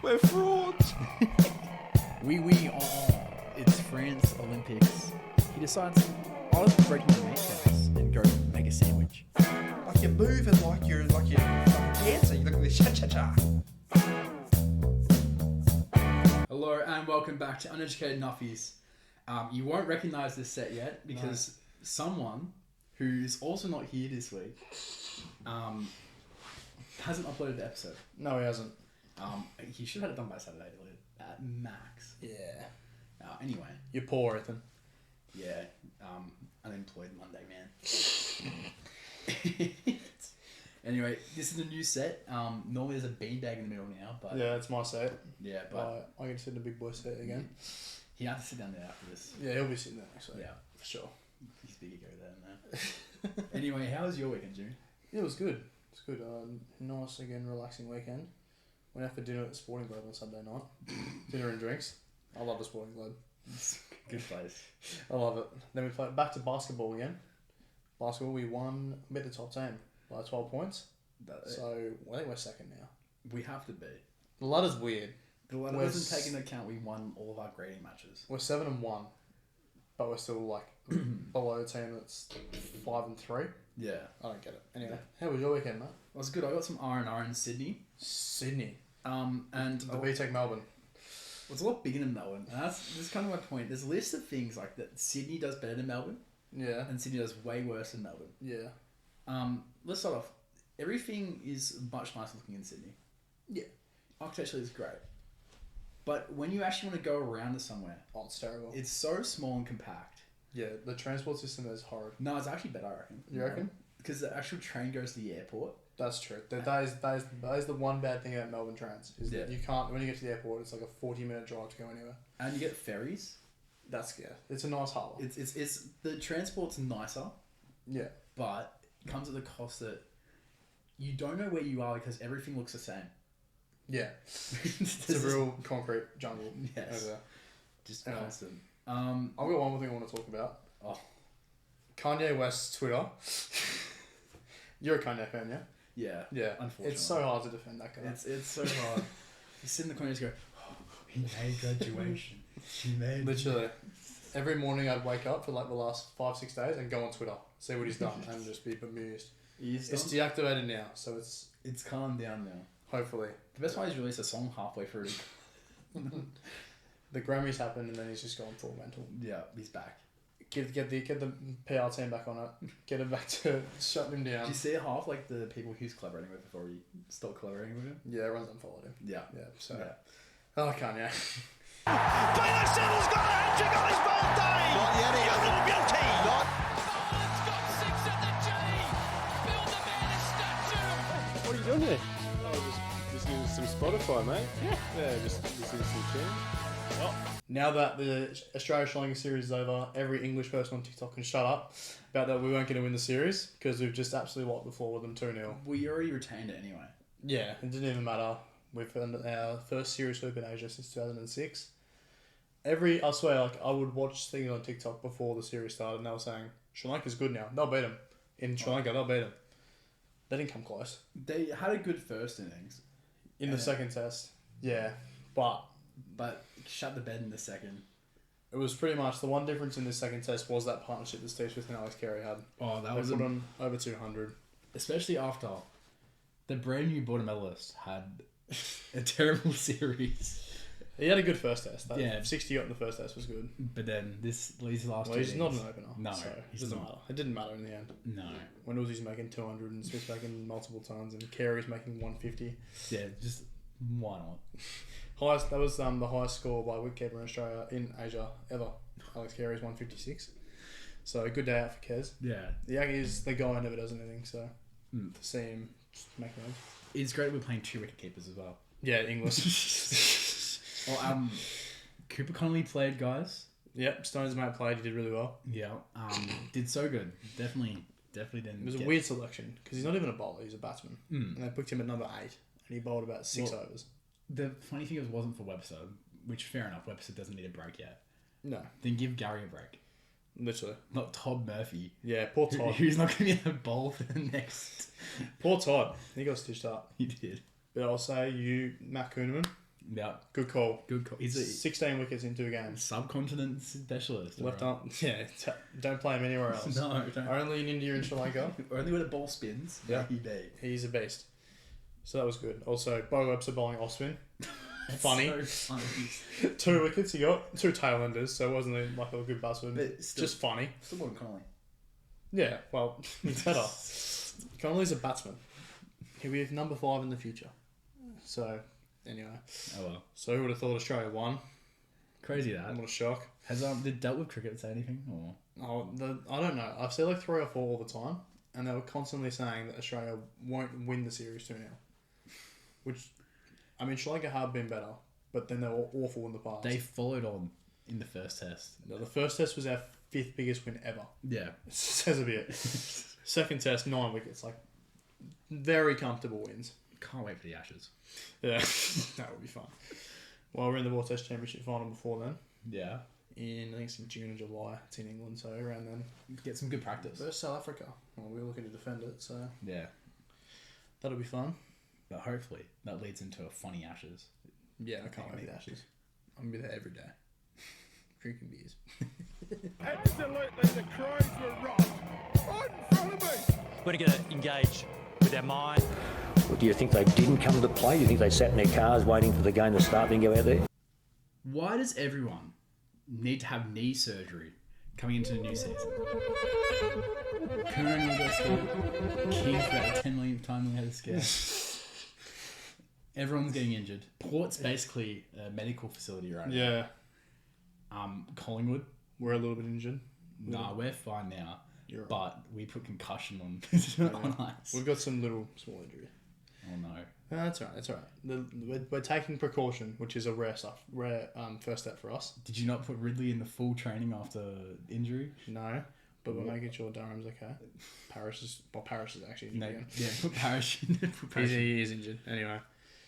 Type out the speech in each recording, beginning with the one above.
We're frauds. It's France Olympics. He decides, I'll break my mate's house and go make a sandwich. Like you're moving like you're fucking dancing. You look at this cha-cha-cha. Hello and welcome back to Uneducated Nuffies. You won't recognise this set yet because someone who's also not here this week hasn't uploaded the episode. No, he hasn't. He should have had it done by Saturday at max. Yeah. Anyway. You're poor, Ethan. Yeah. Unemployed Monday, man. Anyway, this is a new set. Normally there's a beanbag in the middle now, but Yeah, it's my set. yeah, but I can sit in the big boy set again. he had to sit down there after this. Yeah, he'll be sitting there next week. Yeah, For sure. he's big go there and there. Anyway, how was your weekend, June? It was good. It's good. Nice, again, relaxing weekend. Went out for dinner at the Sporting Club on Sunday night. Dinner and drinks. I love the Sporting Club. Good place. I love it. Then we played back to basketball again. Basketball, we won, beat the top 10 by 12 points. So, I think we're second now. We have to be. The ladder's weird. The ladder doesn't take into account we won all of our grading matches. We're 7-1, but we're still like below a team that's 5-3. Yeah. I don't get it. Anyway, how was your weekend, mate? It was good. I got some R&R in Sydney. Sydney. And The BTEC Melbourne. it's a lot bigger than Melbourne. And that's kind of my point. There's a list of things like that Sydney does better than Melbourne. Yeah. And Sydney does way worse than Melbourne. Yeah. Let's start off. Everything is much nicer looking in Sydney. Yeah. Architecturally, it's great. But when you actually want to go around to somewhere, Oh, it's terrible. it's so small and compact. Yeah, the transport system is horrid. No, it's actually better, I reckon. You reckon? Because the actual train goes to the airport. That's true. That is the one bad thing about Melbourne trains. Is that Yeah. you can't, when you get to the airport, it's like a 40-minute drive to go anywhere. And you get ferries. That's, yeah. It's a nice harbour. It's the transport's nicer, Yeah. but it comes at the cost that you don't know where you are because everything looks the same. Yeah. It's a real concrete jungle. Yes. Over there. Just Anyway. constant. I've got one more thing I want to talk about. Oh. Kanye West's Twitter. You're a Kanye fan, yeah? Yeah. Yeah. Unfortunately. It's so hard to defend that guy. It's so hard. You sit in the corner and just go, oh, he made graduation. He made... Literally. Every morning I'd wake up for like the last 5-6 days and go on Twitter, see what he's done, and just be bemused. It's deactivated now, so It's calmed down now. hopefully. The best part is released a song halfway through. The Grammys happened and then he's just gone full mental. Yeah, he's back. Get the PR team back on it. Get it back to shutting him down. Did you see half like the people he was collaborating with before he stopped collaborating with him? Yeah, everyone's unfollowed him. Yeah. Yeah, so. Yeah. Oh, Kanye. Taylor Siddle's got a hat-trick on his birthday! Not yet, he Young and beauty! Not. Holland's got 6 at the G! Build the man a statue! What are you doing here? Oh, just listening to some Spotify, mate. Yeah, just listening to some tunes. Now that the Australia Sri Lanka series is over, every English person on TikTok can shut up about that we weren't going to win the series because we've just absolutely wiped the floor with them 2-0. We already retained it anyway. Yeah, it didn't even matter. We've done our first series sweep in Asia since 2006. I swear, like I would watch things on TikTok before the series started, and they were saying Sri Lanka's good now. They'll beat them in Sri Lanka. They'll beat them. They didn't come close They had a good first innings, in the second test. Yeah, but but shut the bed in the second. it was pretty much the one difference in the second test was that partnership that Steve Smith and Alex Carey had. Oh, that They was put on over 200. especially after the brand new bottom medalist had a terrible series. He had a good first test. That Yeah. 60 got in the first test was good. But then these last Well, two he's not an innings- opener. No, so it he's doesn't not. matter. It didn't matter in the end. No. Wendell's he's making 200 and Smith's making multiple tons and Carey's making 150. Yeah, just why not? That was the highest score by a wicketkeeper in Australia in Asia ever. Alex Carey's 156. So a good day out for Kez. Yeah. The Aggies, the guy never does anything, so Mm. to see him just make noise. It's great we're playing 2 wicket keepers as well. Yeah, English. Well, Cooper Connolly played, guys. Yep, Stone's mate played. He did really well. Yeah. Did so good. Definitely didn't. It was a weird selection because he's not even a bowler. He's a batsman, and they picked him at number 8, and he bowled about 6 overs. The funny thing is, it wasn't for Webster, which fair enough. Webster doesn't need a break yet. No, Then give Gary a break, literally. not Todd Murphy. Yeah, poor Todd. Who's not going to be able to bowl for the next. Poor Todd. He got stitched up. He did. But I'll say Matt Kuhneman, Yeah. Good call. Good call. He's a 16 wickets in 2 games. subcontinent specialist. Left alright. arm. Yeah, don't play him anywhere else. No, don't. Only in India and Sri Lanka. Only when the ball spins. Yeah. He be. He's a beast. So that was good. Also, Bo Webster bowling off spin. Funny. So funny. 2 wickets he got. 2 tailenders, so it wasn't like a good batsman. But still- Just funny. Still more than Connolly. Yeah, well, he's better. Connolly's a batsman. He'll be number 5 in the future. So, anyway. Oh well. So who would have thought Australia won? Crazy that. What a shock. Has did Dealt with Cricket say anything? Or I don't know. I've said like 3 or 4 all the time, and they were constantly saying that Australia won't win the series 2-0. Which, I mean, Sri Lanka have been better, but then they were awful in the past. they followed on in the first test. No, the first test was our 5th biggest win ever. Yeah. It says a bit. Second test, 9 wickets. Like, very comfortable wins. Can't wait for the Ashes. Yeah, that would be fun. Well, we're in the World Test Championship final before then. Yeah. I think it's in June or July. It's in England, so around then. Get some good practice. Versus South Africa. Well, we're looking to defend it, so Yeah. that'll be fun. But hopefully that leads into a funny Ashes. Yeah, I can't wait for the Ashes. I'm going to be there every day. Drinking beers. Absolutely, the Crows were wrong. In front of me. We're going to engage with our mind. Do you think they didn't come to play? Do you think they sat in their cars waiting for the game to start and go out there? Why does everyone need to have knee surgery coming into the new season? Curran got scared. King for about the 10 millionth time we had a scare. Everyone's getting injured. Port's basically a medical facility right Yeah, now. Collingwood, we're a little bit injured. nah, we're fine now. You're right. But we put concussion on ice. We've got some little small injury. Oh no. No, that's all right. That's all right. We're taking precaution, which is a rare first step for us. Did you not put Ridley in the full training after injury? No, but we're making sure Durham's okay. Paris is actually injured No. again. Yeah, put Parrish in. Put Parrish in. He is injured.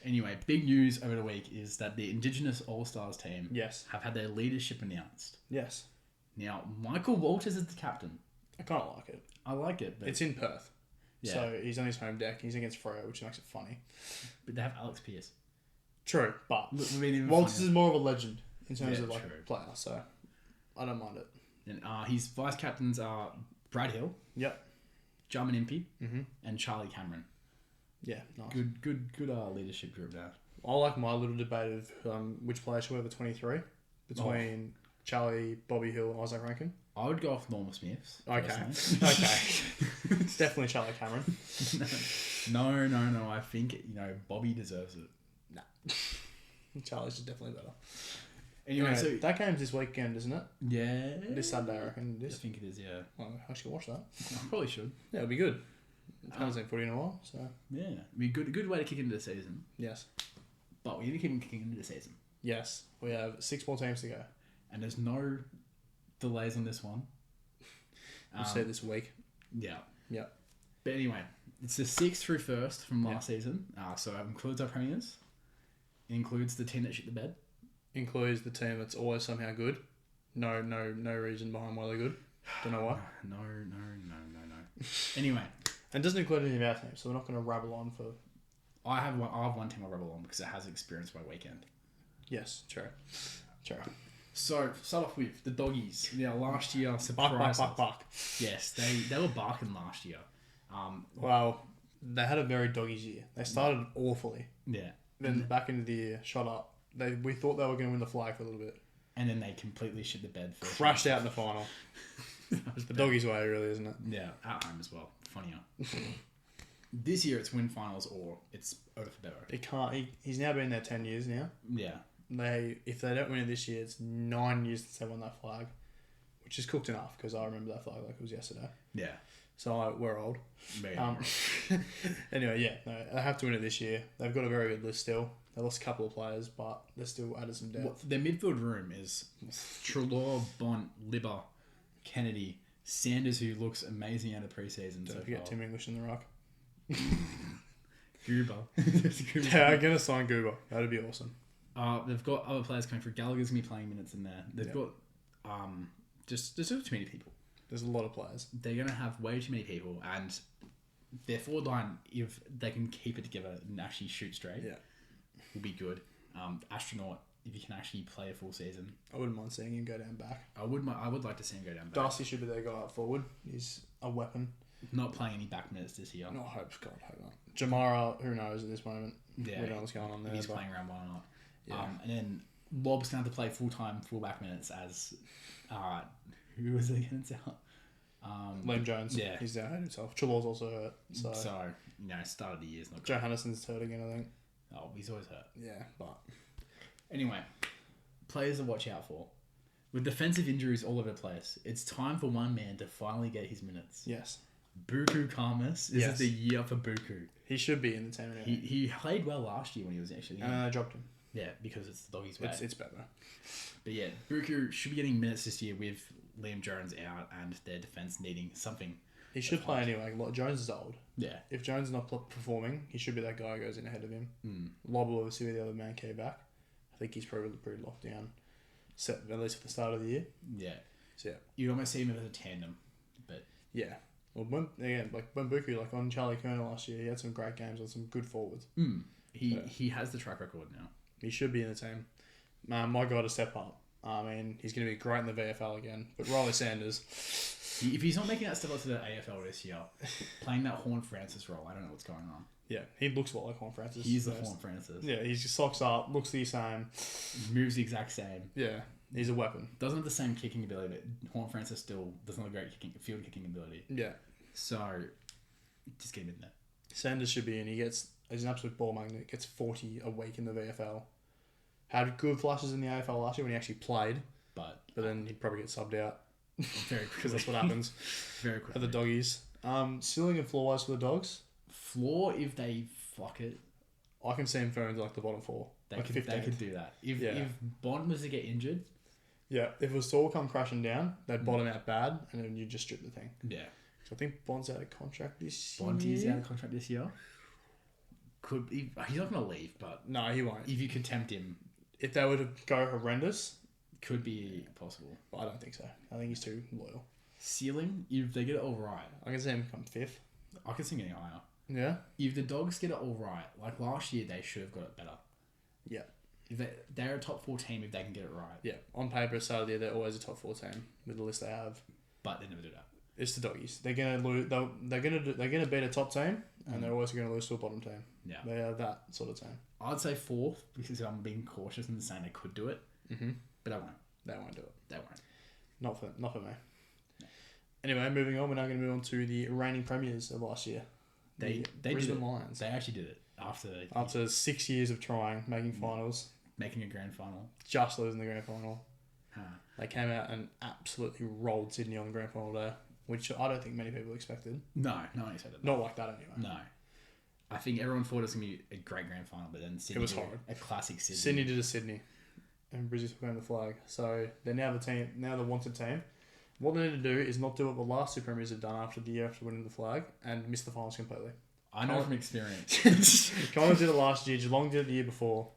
Anyway, big news over the week is that the Indigenous All-Stars team Yes. have had their leadership announced. Yes. Now, Michael Walters is the captain. I kind of like it. I like it, but It's in Perth. Yeah. So he's on his home deck. He's against Freo, which makes it funny. they have Alex Pearce. True, but Look, I mean, even Walters funnier. is more of a legend in terms Yeah, of like true. player, so I don't mind it. And his vice captains are Brad Hill, Yep. Jarman Impey, and Charlie Cameron. Yeah, nice. Good leadership group now. I like my little debate of which player should wear the 23 between Charlie, Bobby Hill, and Isaac Rankin. I would go off Norma Smiths. Okay. personally. Okay. It's definitely Charlie Cameron. No. I think Bobby deserves it. Nah. Charlie's just definitely better. Anyway, so that game's this weekend, isn't it? yeah, This Sunday, I reckon. I think it is. Yeah, Well, I should watch that. I probably should. Yeah, it'll be good. I haven't seen footy in a while, so Yeah, it'd be a good way to kick into the season. yes. But we need to keep kicking into the season. Yes. We have 6 more teams to go. And there's no delays on this one. We'll see it this week. Yeah. Yeah. But anyway, it's the 6th through 1st from last season. So it includes our premiers. It includes the team that shit the bed. Includes the team that's always somehow good. No reason behind why they're good. Don't know why. No. Anyway, And it doesn't include any of our teams, so we're not going to rabble on for... I have one team I rebel on because it has experience by weekend. Yes, true. So, start off with the doggies. Now, last year, surprise. Bark. Yes, they were barking last year. Well, they had a very doggies year. They started awfully. Yeah. Then back into the year, shot up. We thought they were going to win the flag for a little bit. And then they completely shit the bed. Crashed out in the final. The doggies way, really, isn't it? Yeah, at home as well. Funnier. This year, it's win finals or it's over for Bevo. He can't. He's now been there 10 years now. Yeah. If they don't win it this year, it's 9 years since they won that flag, which is cooked enough because I remember that flag like it was yesterday. Yeah. So we're old. Very Anyway, yeah, no, they have to win it this year. They've got a very good list still. They lost a couple of players, but they still added some depth. Their midfield room is Trelaw, Bont, Libber, Kennedy, Sanders, who looks amazing out of preseason. Don't forget Tim English in the rock. Goober. Yeah, I'm gonna sign Goober. That'd be awesome. They've got other players coming through. Gallagher's gonna be playing minutes in there. They've got just there's too many people. There's a lot of players. They're gonna have way too many people, and their forward line, if they can keep it together and actually shoot straight, Yeah. will be good. Astronaut, if he can actually play a full season. I wouldn't mind seeing him go down back. I would like to see him go down back. Darcy should be their guy up forward. He's a weapon. Not playing any back minutes this year. No, hope not. Jamara, who knows at this moment? Yeah, We don't know what's going on there. If he's but playing around, why not? Yeah. And then Lob's going to have to play full-time full-back minutes as... who was it against? Liam Jones. Yeah. He's down himself. Trelaw's also hurt. So, start of the year's not Joe great. Henderson's hurt again, I think. Oh, he's always hurt. Yeah, but... Anyway, players to watch out for. With defensive injuries all over the place, it's time for one man to finally get his minutes. Yes. Buku Karmas. This is the year for Buku. He should be in the team anyway. He played well last year when he was actually in. I dropped him. Yeah, because it's the doggies way. It's better. But yeah, Buku should be getting minutes this year with Liam Jones out and their defense needing something. He should play anyway. Jones is old. Yeah. If Jones is not performing, he should be that guy who goes in ahead of him. Lob will obviously be the other man came back. I think he's probably pretty locked down, set at least for the start of the year. Yeah. So yeah. You almost see him as a tandem, but yeah. Well, when Buku, on Charlie Kerner last year, he had some great games on some good forwards. he has the track record now. He should be in the team. My guy to step up. I mean, he's going to be great in the VFL again. But Riley Sanders, If he's not making that step up to the AFL this year, playing that Horn Francis role, I don't know what's going on. yeah, he looks a lot like Horn Francis. He's the Horn Francis. Yeah, he's just socks up, looks the same. Moves the exact same. Yeah, he's a weapon. Doesn't have the same kicking ability, but Horn Francis still doesn't have a great field kicking ability. Yeah. So, just get him in there. Sanders should be in. He's an absolute ball magnet. Gets 40 a week in the VFL. Had good flashes in the AFL last year when he actually played, But then he'd probably get subbed out very quickly. because that's what happens Very at quickly. the doggies. Ceiling and floor wise for the dogs, Floor, if they fuck it, I can see him falling into the bottom four. they Like could 15th. do that. If Yeah. if Bond was to get injured, Yeah, if it was to all come crashing down, they'd bottom out bad, and then you just strip the thing. yeah, So I think Bond's out of contract this Bond year. is out of contract this year. He's not going to leave, but No, he won't. if you could tempt him, If they were to go horrendous, could be possible. but I don't think so. I think he's too loyal. Ceiling, if they get it all right, I can see him come 5th. I can see him getting higher. Yeah? If the Dogs get it all right, like last year, they should have got it better. Yeah. If they're a top 4 team if they can get it right, Yeah. On paper, at the start of the year, they're always a top 4 team with the list they have. but they never do that. It's the doggies. They're gonna lose. They're gonna beat a top team, and they're always gonna lose to a bottom team. Yeah. They are that sort of team. I'd say 4th because I'm being cautious and saying they could do it, but I won't. They won't do it. They won't. Not for me. Anyway, moving on. We're now going to move on to the reigning premiers of last year. They The did Brisbane it. Lions. They actually did it After 6 years of trying, making finals, making a grand final. just losing the grand final, Huh. they came out and absolutely rolled Sydney on the grand final day, which I don't think many people expected. No one expected that. Not like that anyway. No. I think everyone thought it was going to be a great grand final, but then Sydney was did horrid. a classic Sydney. Sydney did a Sydney, and Brisbane took home the flag. So they're now the wanted team. What they need to do is not do what the last two premiers have done after the year after winning the flag and miss the finals completely. I know from experience. Collins did it last year. Geelong did it the year before.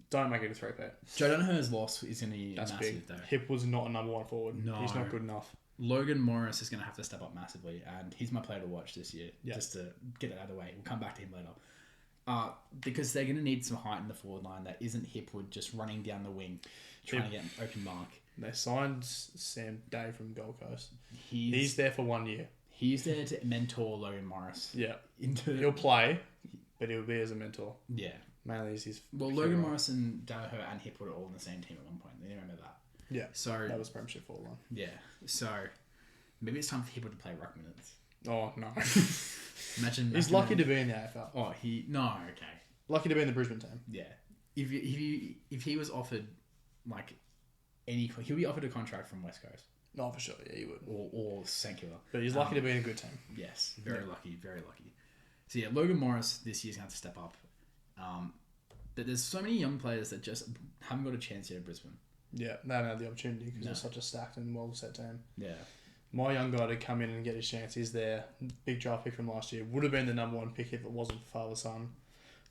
Don't make it a three-peat. Joe Danaher's loss is going to be That's massive, big. though. Hip was not a number 1 forward. No. He's not good enough. Logan Morris is going to have to step up massively, and he's my player to watch this year, Yeah. just to get it out of the way. We'll come back to him later. Because they're going to need some height in the forward line that isn't Hipwood just running down the wing, trying to get an open mark. They signed Sam Day from Gold Coast. He's He's there for 1 year. He's there to mentor Logan Morris. Yeah. Into He'll play, but he'll be as a mentor. yeah. Mainly as his... Well, Logan Morris and Danaher and Hipwood are all in the same team at one point. You remember that? Yeah. So That was premiership forward line. yeah. So maybe it's time for Hipwood to play ruck minutes. Oh, no. Imagine He's lucky to be in the AFL. Oh, okay. Lucky to be in the Brisbane team. Yeah. If he was offered like he'll be offered a contract from West Coast No, for sure. Yeah, he would. or St Kilda. But he's lucky to be in a good team. Yes, very lucky, very lucky. So yeah, Logan Morris this year's going to have to step up. But there's so many young players that just haven't got a chance yet at Brisbane. Yeah, they haven't had the opportunity because No. they're such a stacked and well-set team. Yeah. My young guy to come in and get his chance is their big draft pick from last year. Would have been the number 1 pick if it wasn't for father-son.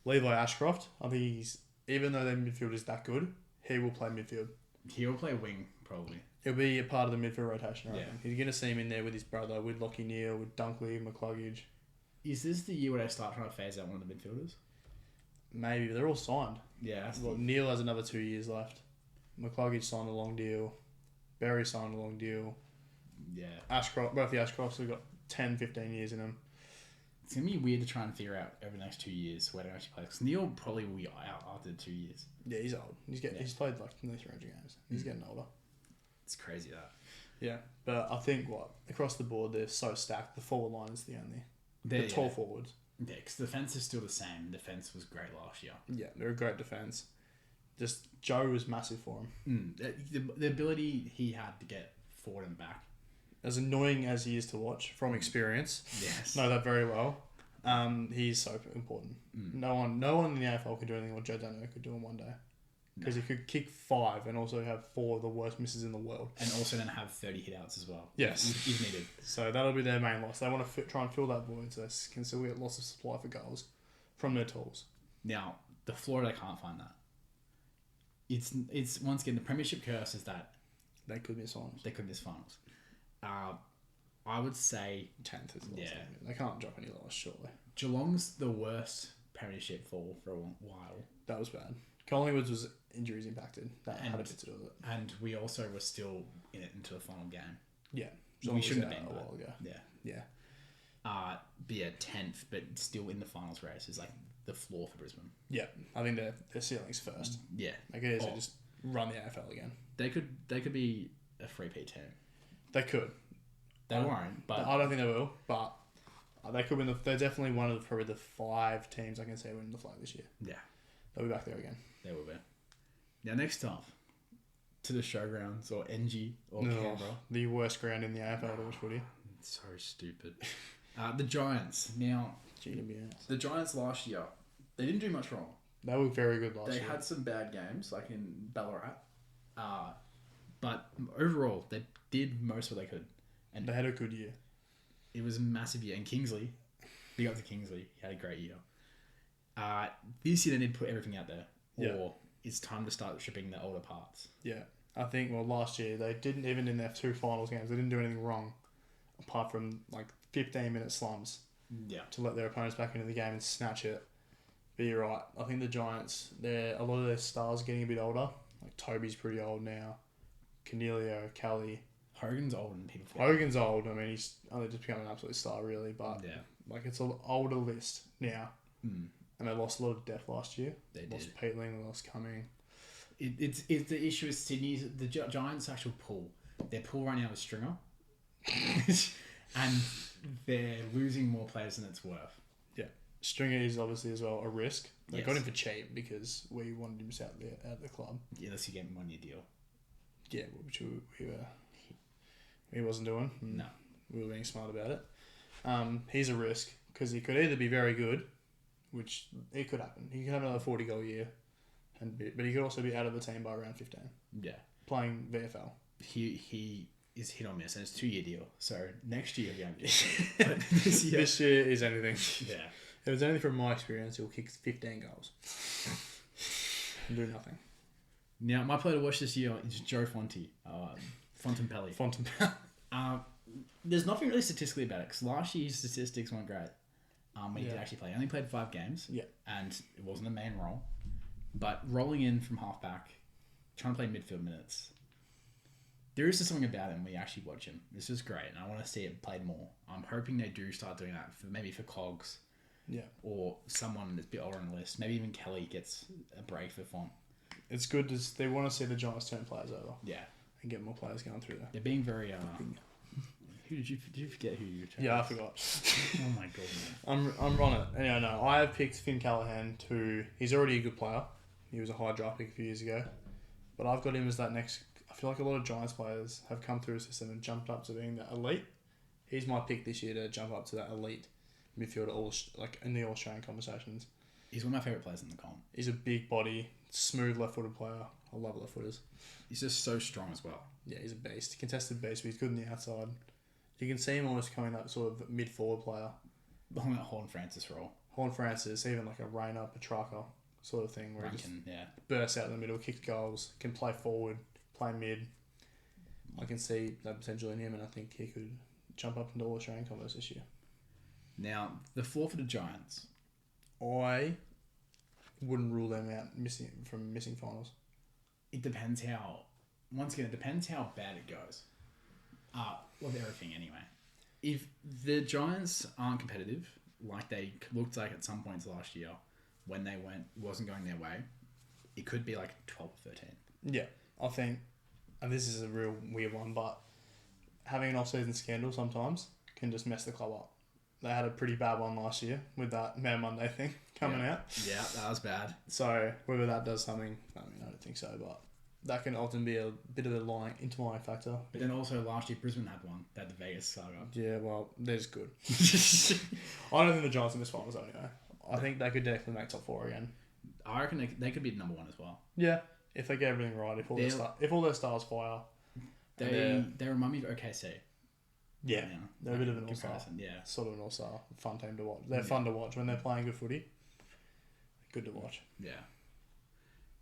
Levi Ashcroft. I think he's, even though their midfield is that good, he will play midfield. He'll play wing probably. He'll be a part of the midfield rotation, I Yeah. reckon. You're going to see him in there with his brother, with Lockie Neal, with Dunkley, McCluggage. Is this the year where they start trying to phase out one of the midfielders? Maybe they're all signed. Yeah. Well, Neil has another 2 years left. McCluggage signed a long deal. Berry signed a long deal. Yeah. Ashcroft, both the Ashcrofts have got 10, 15 years in them. It's going to be weird to try and figure out over the next 2 years where to actually play. Because Neil probably will be out after 2 years. Yeah, he's old. He's played like nearly 300 games. He's getting older. It's crazy that. Yeah, but I think across the board they're so stacked. The forward line is the only the tall forwards. Yeah, because the defense is still the same. Defense was great last year. Yeah, they're a great defense. Just Joe was massive for him. The ability he had to get forward and back. As annoying as he is to watch from experience, Yes. know that very well. He's so important. No one in the AFL could do anything what Joe Dano could do in one day. Because he could kick 5 and also have 4 of the worst misses in the world. And also then have 30 hitouts as well. Yes. If needed. So that'll be their main loss. They want to try and fill that void so they can still get lots of supply for goals from their tools. Now, the Florida can't find that. It's once again, the premiership curse is that They could miss finals. they could miss finals. I would say 10th is the lowest. Yeah. They can't drop any lower, surely. Geelong's the worst premiership fall for a while. That was bad. Collingwood was injuries impacted. That had a And- bit to do with it. And we also were still in it into the final game. Yeah. We shouldn't have out been a while ago. Yeah. Yeah. But yeah, 10th, but still in the finals race is like the floor for Brisbane. Yeah. I think their ceiling's first. Yeah. I guess they Oh, just run the AFL again. they could be a 3P team. They could. They won't, but I don't think they will, but they could win. They're definitely one of probably the 5 teams I can say win the flag this year. yeah, They'll be back there again. they will be. Now next up, to the showgrounds or NG or Canberra. The worst ground in the AFL to watch footy. It's so stupid. The Giants. Now, GWS. the Giants last year, they didn't do much wrong. They were very good last They year. had some bad games, like in Ballarat. But overall, they did most of what they could. And They had a good year. it was a massive year. And Kingsley, big up to Kingsley, he had a great year. This year they need to put everything out there. Yeah. Or it's time to start shipping the older parts. Yeah. I think, last year, they didn't, even in their 2 finals games, they didn't do anything wrong. Apart from, 15-minute slumps Yeah. to let their opponents back into the game and snatch it. But you're right. I think the Giants, a lot of their stars getting a bit older. Like, Toby's pretty old now. Cornelio, Kelly. Hogan's old and people forget. Hogan's old. I mean, he's only just become an absolute star, really. But, Yeah. it's an older list now. Mm. And they lost a lot of depth last year. They Lost did. Peatling, they lost Cumming. It's the issue is Sydney's the Giants' actual pool. Their pool right now is Stringer, and they're losing more players than it's worth. Yeah. Stringer is obviously as well a risk. They Yes. got him for cheap because we wanted him out the club. Yeah, unless you get him on your deal. Yeah, which he wasn't doing. No. We were being smart about it. He's a risk because he could either be very good, which it could happen. He could have another 40-goal year, but he could also be out of the team by around 15, Yeah. playing VFL. He is hit or miss, and it's a 2-year deal. So next year he'll be but this year, This year is anything. yeah. If it's anything from my experience, he'll kick 15 goals and do nothing. Now my player to watch this year is Joe Fonte, Fontainpelli. There's nothing really statistically about it because last year's statistics weren't great. When he did actually play, he only played 5 games. Yeah. And it wasn't a main role, but rolling in from halfback, trying to play midfield minutes. There is just something about him when you actually watch him. It's just great, and I want to see it played more. I'm hoping they do start doing that for Cogs. Yeah. Or someone that's a bit older on the list. Maybe even Kelly gets a break for Font. It's good. They want to see the Giants turn players over. Yeah. And get more players going through there. They're being very... did you forget who you chose? Yeah, I forgot. Oh my god, man. I'm on it. Anyway, no, I have picked Finn Callahan he's already a good player. He was a high draft pick a few years ago. But I've got him as that next... I feel like a lot of Giants players have come through the system and jumped up to being that elite. He's my pick this year to jump up to that elite midfielder, in the All-Australian conversations. He's one of my favourite players in the comp. He's a big body, smooth left-footed player. I love left-footers. He's just so strong as well. Yeah, he's a beast. Contested beast, but he's good on the outside. You can see him almost coming that sort of mid-forward player. Behind that Horn Francis role. Horn Francis, even like a Rayner, Petrarca sort of thing where he just bursts out in the middle, kicks goals, can play forward, play mid. I can see that potential in him, and I think he could jump up into All-Australian combos this year. Now, the floor for the Giants. I wouldn't rule them out missing finals. It depends how. Once again, it depends how bad it goes. With everything anyway. If the Giants aren't competitive, like they looked like at some points last year, when they wasn't going their way, it could be like 12 or 13. Yeah, I think, and this is a real weird one, but having an off-season scandal sometimes can just mess the club up. They had a pretty bad one last year with that Man Monday thing coming out. Yeah, that was bad. So whether that does something, I don't think so, but that can often be a bit of a lying factor. But then also last year Brisbane had one. They had the Vegas saga. Yeah, well, they're just good. I don't think the Giants in this finals anyway. I think they could definitely make top 4 again. I reckon they could be number 1 as well. Yeah, if they get everything right, if all their stars fire. They remind me of OKC. Yeah, they're a bit of an all-star. comparison. Yeah. Sort of an all-star. Fun team to watch. They're fun to watch when they're playing good footy. Good to watch. Yeah.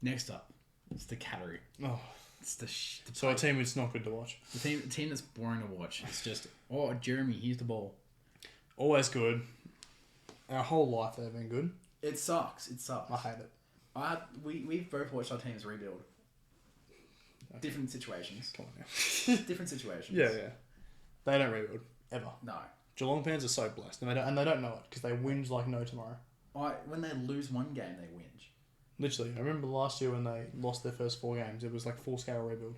Next up, it's the Cattery. Oh, It's so a team that's not good to watch. the team that's boring to watch. It's just, Jeremy, here's the ball. Always good. Our whole life they've been good. It sucks. I hate it. We've both watched our teams rebuild. Different situations. Come on now. Different situations. Yeah. They don't rebuild ever. No. Geelong fans are so blessed, and they don't know it because they whinge like no tomorrow. When they lose one game, they whinge. Literally, I remember last year when they lost their first 4 games, it was like full-scale rebuild.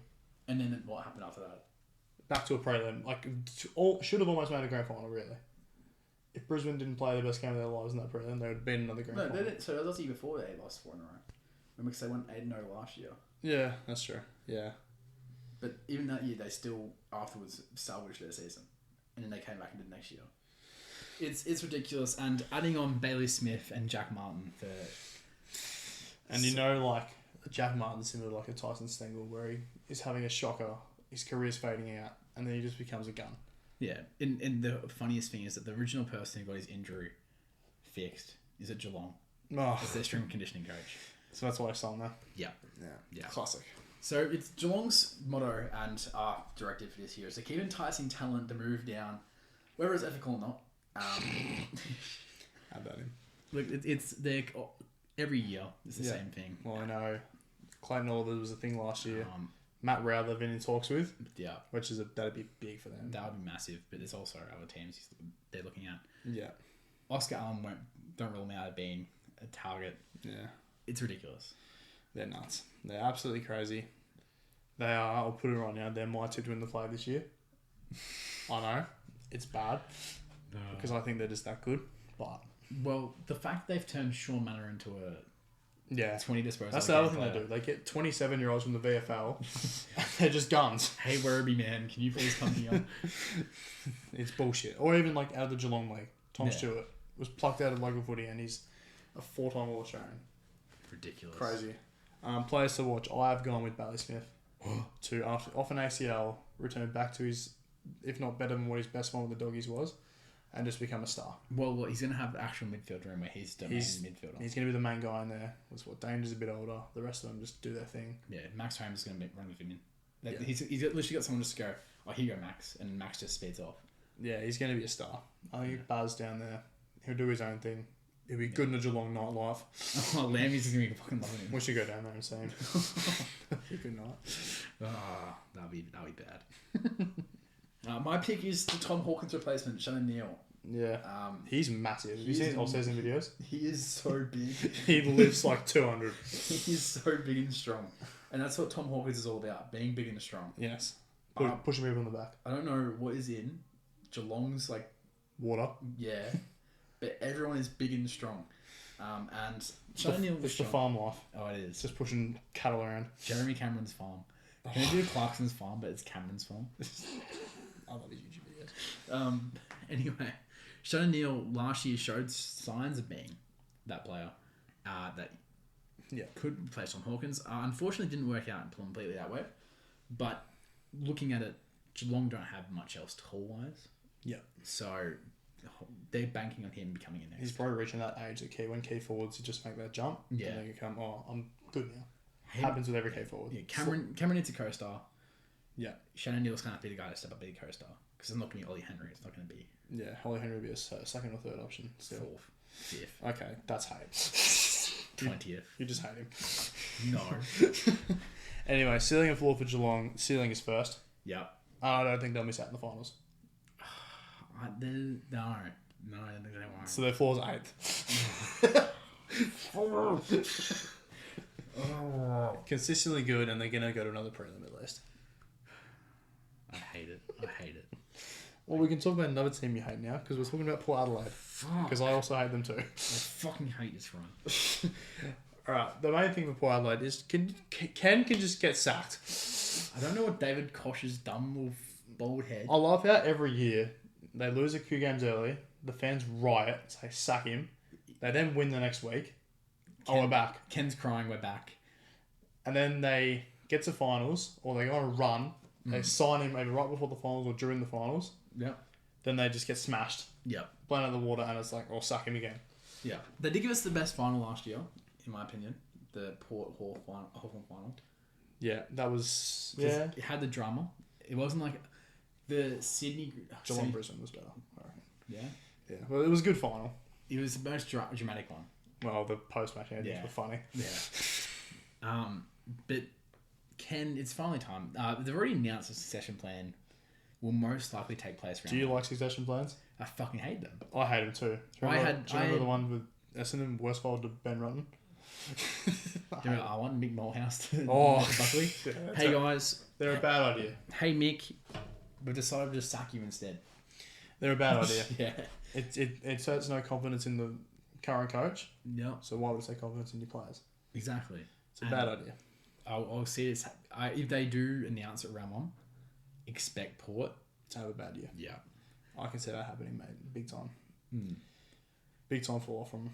And then what happened after that? Back to a prelim. Should have almost made a grand final, really. If Brisbane didn't play the best game of their lives in that prelim, they would have been another grand final. No, so that was the year before they lost 4 in a row. Remember, because they went 8-0 last year. Yeah, that's true. Yeah. But even that year, they still afterwards salvaged their season. And then they came back and did next year. It's ridiculous. And adding on Bailey Smith and Jack Martin for... And Jack Martin's similar to like a Tyson Stengel where he is having a shocker, his career's fading out, and then he just becomes a gun. Yeah, and the funniest thing is that the original person who got his injury fixed is at Geelong. Oh, As their strength and conditioning coach. so that's why I saw him there. Yeah. Classic. So it's Geelong's motto and directive for this year is to keep enticing talent to move down, whether it's ethical or not. How about him? Look, it's every year it's the same thing. Well, I know Clayton Oliver was a thing last year. Matt Rowell they've been in talks with. Yeah. Which is that'd be big for them. That would be massive, but there's also other teams they're looking at. Yeah. Oscar Allen don't rule him out of being a target. Yeah. It's ridiculous. They're nuts. They're absolutely crazy. They are, I'll put it right now, they're my tip to win the flag this year. I know. It's bad. Because I think they're just that good. But Well, the fact they've turned Sean Manor into a 20 disposal. That's the other thing they do. They get 27-year-olds from the VFL. They're just guns. Hey, Werribee man, can you please come here? It's bullshit. Or even like out of the Geelong League. Tom Yeah. Stewart was plucked out of local footy and he's a 4-time All-Australian. Ridiculous. Crazy. Players to watch. I've gone with Bailey Smith to off an ACL return back to his, if not better than what his best one with the Doggies was, and just become a star. Well, he's going to have actual midfield room where he's the main midfielder. He's going to be the main guy in there. Danger's a bit older. The rest of them just do their thing. Yeah, Max Holmes is going to run with him in. He's literally got someone just to go, oh, here you go, Max, and Max just speeds off. Yeah, he's going to be a star. I think Buzz down there, he'll do his own thing. He'll be good in the Geelong nightlife. Oh, Lammy's going to be fucking loving him. We should go down there and see him. Good night. That'll be bad. My pick is the Tom Hawkins replacement, Shannon Neal. Yeah. He's massive. Have you seen his off-season videos? He is so big. He lifts like 200. He's so big and strong. And that's what Tom Hawkins is all about, being big and strong. Yes. Pushing people in the back. I don't know what is in Geelong's, Water. Yeah. But everyone is big and strong. And Shannon Neal was It's the strong. farm life. Oh, it It's is. just pushing cattle around. Jeremy Cameron's farm. Can I do Clarkson's farm, but it's Cameron's farm? I love his YouTube videos. Anyway, Shannon Neal last year showed signs of being that player that could replace Tom Hawkins. Unfortunately, didn't work out completely that way. But looking at it, Geelong don't have much else tall-wise. Yeah. So they're banking on him becoming a next. He's probably reaching that age that when key forwards you just make that jump. Yeah. And then you come, I'm good now. Happens with every key forward. Yeah, Cameron needs a co-star. Yeah. Shannon Neal's going to be the guy to step up, be a co-star. Because it's not going to be Ollie Henry. It's not going to be... Yeah, Holly Henry would be a second or third option still. Fourth, fifth. Okay, that's hate. 20th. You just hate him. No. Anyway, ceiling and floor for Geelong. Ceiling is first. Yep. I don't think they'll miss out in the finals. No, I don't think they won't. So their floor's 8th. Consistently good, and they're going to go to another prelim at least. I hate it. Well, we can talk about another team you hate now, because we're talking about Port Adelaide. Because I also hate them too. I fucking hate this run. Alright, the main thing for Port Adelaide is Ken can just get sacked. I don't know what David Koch's dumb little bald head. I love how every year they lose a few games early, the fans riot, say sack him. They then win the next week. We're back. Ken's crying, we're back. And then they get to finals, or they go on a run. They sign him either right before the finals or during the finals. Yep. Then they just get smashed, Yep. blown out of the water, and it's like, oh, sack him again. Yeah. They did give us the best final last year, in my opinion. The Port Hawthorn final. Yeah, that was... 'Cause Yeah. It had the drama. It wasn't like the Sydney... Geelong Brisbane was better, I reckon. Yeah. Yeah, well, it was a good final. It was the most dramatic one. Well, the post-match endings Yeah. were funny. Yeah. But Ken, it's finally time. They've already announced a succession plan will most likely take place around. Do you like succession plans? I fucking hate them. I hate them too. Do you remember the one with Essendon, Worsfold to Ben Rutten? Do you know I want Mick Molehouse to Buckley? Yeah, Hey guys. They're a bad idea. Hey Mick, we've decided to just sack you instead. They're a bad idea. Yeah. It shows no confidence in the current coach. Yeah. So why would it say confidence in your players? Exactly. It's a bad idea. I'll see this. If they do announce it round one, expect Port To have a bad year. Yeah. I can see that happening, mate. Big time. Big time fall off from...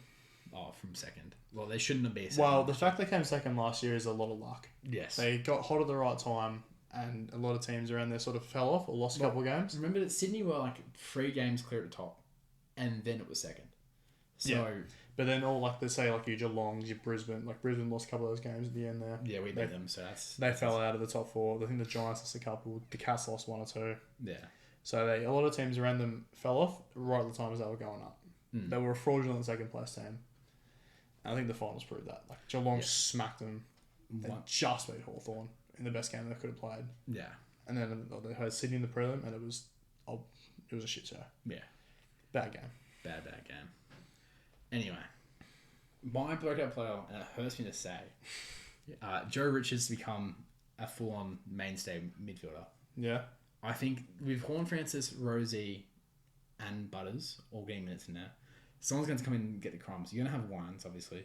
from second. Well, they shouldn't have been second. Well, the fact they came second last year is a lot of luck. Yes. They got hot at the right time, and a lot of teams around there sort of fell off or lost a couple of games. Remember that Sydney were like 3 games clear at the top, and then it was second. So Yeah. But then all like they say like your Geelongs, your Brisbane, like Brisbane lost a couple of those games at the end there. yeah, we beat them. So that's They fell out of the top 4. I think the Giants lost a couple. The Cats lost 1 or 2. yeah. So a lot of teams around them fell off right at the time as they were going up. They were a fraudulent second place team. I think the finals proved that. Like Geelong smacked them and just beat Hawthorn in the best game they could have played. Yeah. And then they had Sydney in the prelim, and it was a shit show. Yeah. Bad game. Bad game. Anyway, my breakout player, and it hurts me to say, Joe Richards become a full-on mainstay midfielder. Yeah. I think with Horn Francis, Rosie, and Butters all getting minutes in there, someone's going to come in and get the crumbs. You're going to have Wines, obviously.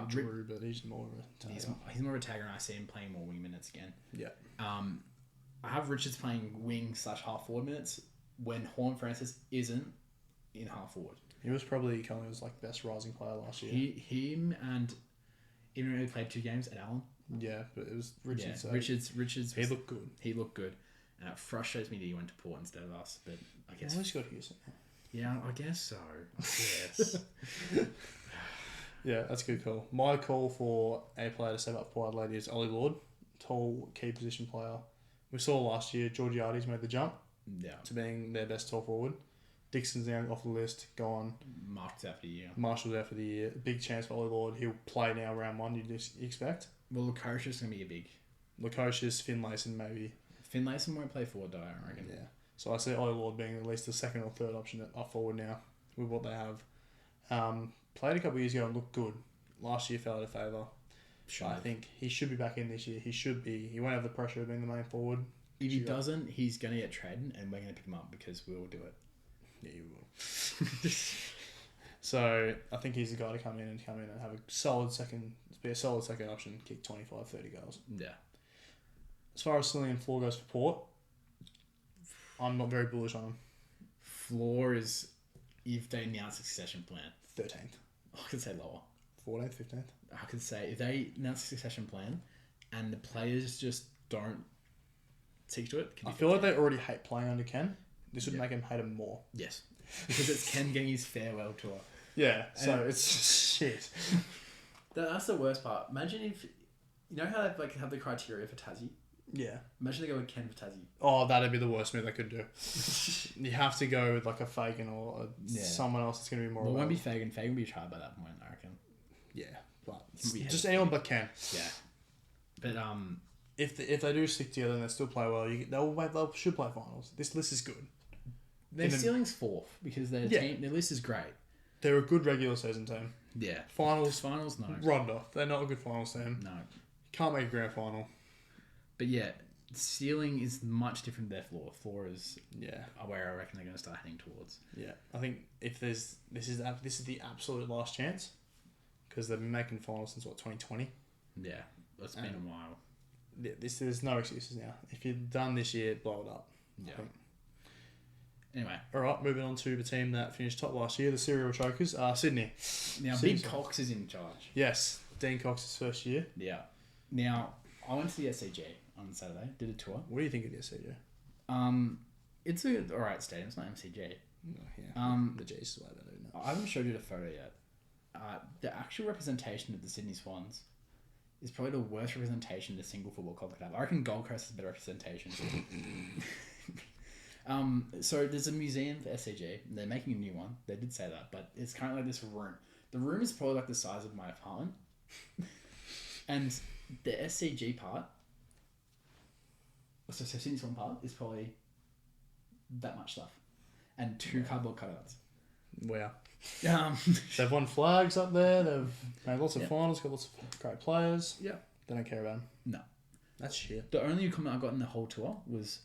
Drew, but he's more of a He's more of a tagger, and I see him playing more wing minutes again. Yeah. I have Richards playing wing / half forward minutes when Horn Francis isn't in half forward. He was probably Collingwood's like best rising player last year. Him and even though he played 2 games at Allen. Yeah, but it was Richards. Yeah, so Richards. He looked good. He looked good. And it frustrates me that he went to Port instead of us, but I guess. At least got Houston. Yeah, I guess so. Yes. Yeah, that's a good call. My call for a player to step up for Adelaide is Ollie Lord, tall key position player. We saw last year Georgiades made the jump Yeah. to being their best tall forward. Dixon's now off the list, gone. Marked after the year. Marshall's out for the year. Big chance for Ollie Lord. He'll play now round 1, you expect. Well, Lukosha's going to be a big. Lukosius, Finlayson maybe. Finlayson won't play forward though, I reckon. Yeah. So I see Ollie Lord being at least the second or third option up forward now with what they have. Played a couple of years ago and looked good. Last year fell out of favour. Sure. I think he should be back in this year. He should be. He won't have the pressure of being the main forward. If he doesn't, he's going to get traded and we're going to pick him up because we'll do it. Yeah, you will. So I think he's the guy to come in and have a solid second option, kick 25, 30 goals. Yeah. As far as ceiling and floor goes for Port, I'm not very bullish on him. Floor is if they announce a succession plan. 13th. I could say lower. 14th, 15th. I could say if they announce a succession plan and the players just don't stick to it. I feel like they already hate playing under Ken. This would make him hate him more. Yes. Because it's Ken getting his farewell tour. Yeah, so it's shit. That's the worst part. Imagine if... You know how they have the criteria for Tassie? Yeah. Imagine they go with Ken for Tassie. Oh, that'd be the worst move they could do. You have to go with like a Fagan or someone else that's going to be more... Well, it won't be Fagan. Fagan will be tried by that point, I reckon. Yeah. but Can be just head of anyone but Ken. Yeah. But If they do stick together and they still play well, they should play finals. This list is good. their ceiling's fourth because their list is great. They're a good regular season team. Yeah. Finals, no. Ronda. They're not a good finals team. No. Can't make a grand final. But yeah, ceiling is much different than their floor. Floor is Yeah. where I reckon they're going to start heading towards. Yeah. I think if this is the absolute last chance because they've been making finals since 2020. Yeah, it's been a while. There's no excuses now. If you've done this year, blow it up. Yeah. I think. Anyway, All right, moving on to the team that finished top last year, the serial chokers, Sydney. now Sydney. Big Cox is in charge. Yes, Dean Cox's first year. Yeah. Now I went to the SCG on Saturday. Did a tour. What do you think of the SCG? It's a alright stadium. It's not MCG. Yeah. The G's is way better. Isn't it? I haven't showed you the photo yet. The actual representation of the Sydney Swans is probably the worst representation the single football club could have. I reckon Gold Coast is a better representation. So there's a museum for SCG. They're making a new one. They did say that, but it's kind of like this room. The room is probably like the size of my apartment, and the SCG part, so Sydney Swan part, is probably that much stuff, and 2 cardboard cutouts. Wow. Um, They've won flags up there. They've made lots of finals, got lots of great players. yeah. They don't care about them. No. That's shit. The only comment I got in the whole tour was,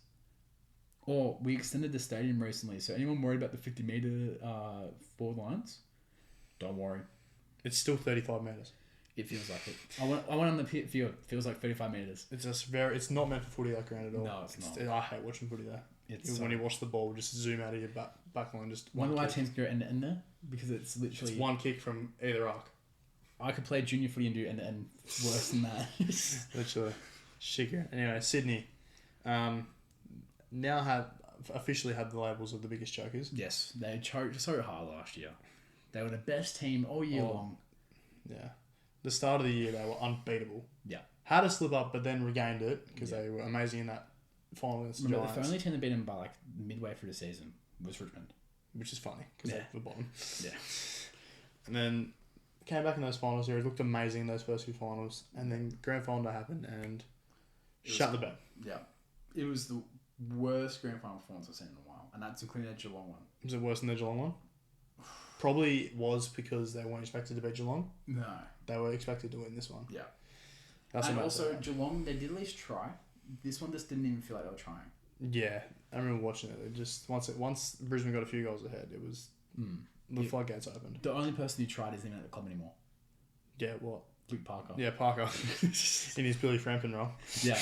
we extended the stadium recently, so anyone worried about the 50-metre forward lines, don't worry. It's still 35 metres. It feels like it. I went on the field. It feels like 35 metres. It's just it's not meant for footy that ground at all. No, it's not. I hate watching footy there. It's When you watch the ball, just zoom out of your back line. Just Wonder one why kick. teams go end to end there? Because it's literally... It's one kick from either arc. I could play junior footy and do end to end worse than that. Literally. Shigger. Anyway, Sydney now have officially had the labels of the biggest chokers. Yes, they choked so hard last year. They were the best team all year long. Yeah. The start of the year, they were unbeatable. Yeah. Had a slip up, but then regained it because they were amazing in that final against the Remember, Giants. the only team that beat them by like midway through the season was Richmond. Which is funny because Yeah. they're the bottom. Yeah. And then came back in those finals here. It looked amazing in those first few finals. And then grand final happened and shut the bed. Yeah. It was the worst grand final performance I've seen in a while, and that's including the Geelong one. Was it worse than the Geelong one? Probably was because they weren't expected to beat Geelong. No. They were expected to win this one. Yeah. That's And what also, matters. Geelong, they did at least try. This one just didn't even feel like they were trying. Yeah, I remember watching it. It just once Brisbane got a few goals ahead, it was the floodgates opened. The only person who tried isn't even at the club anymore. Yeah, what? Luke Parker. Yeah, Parker in his Billy Frampton role. Yeah.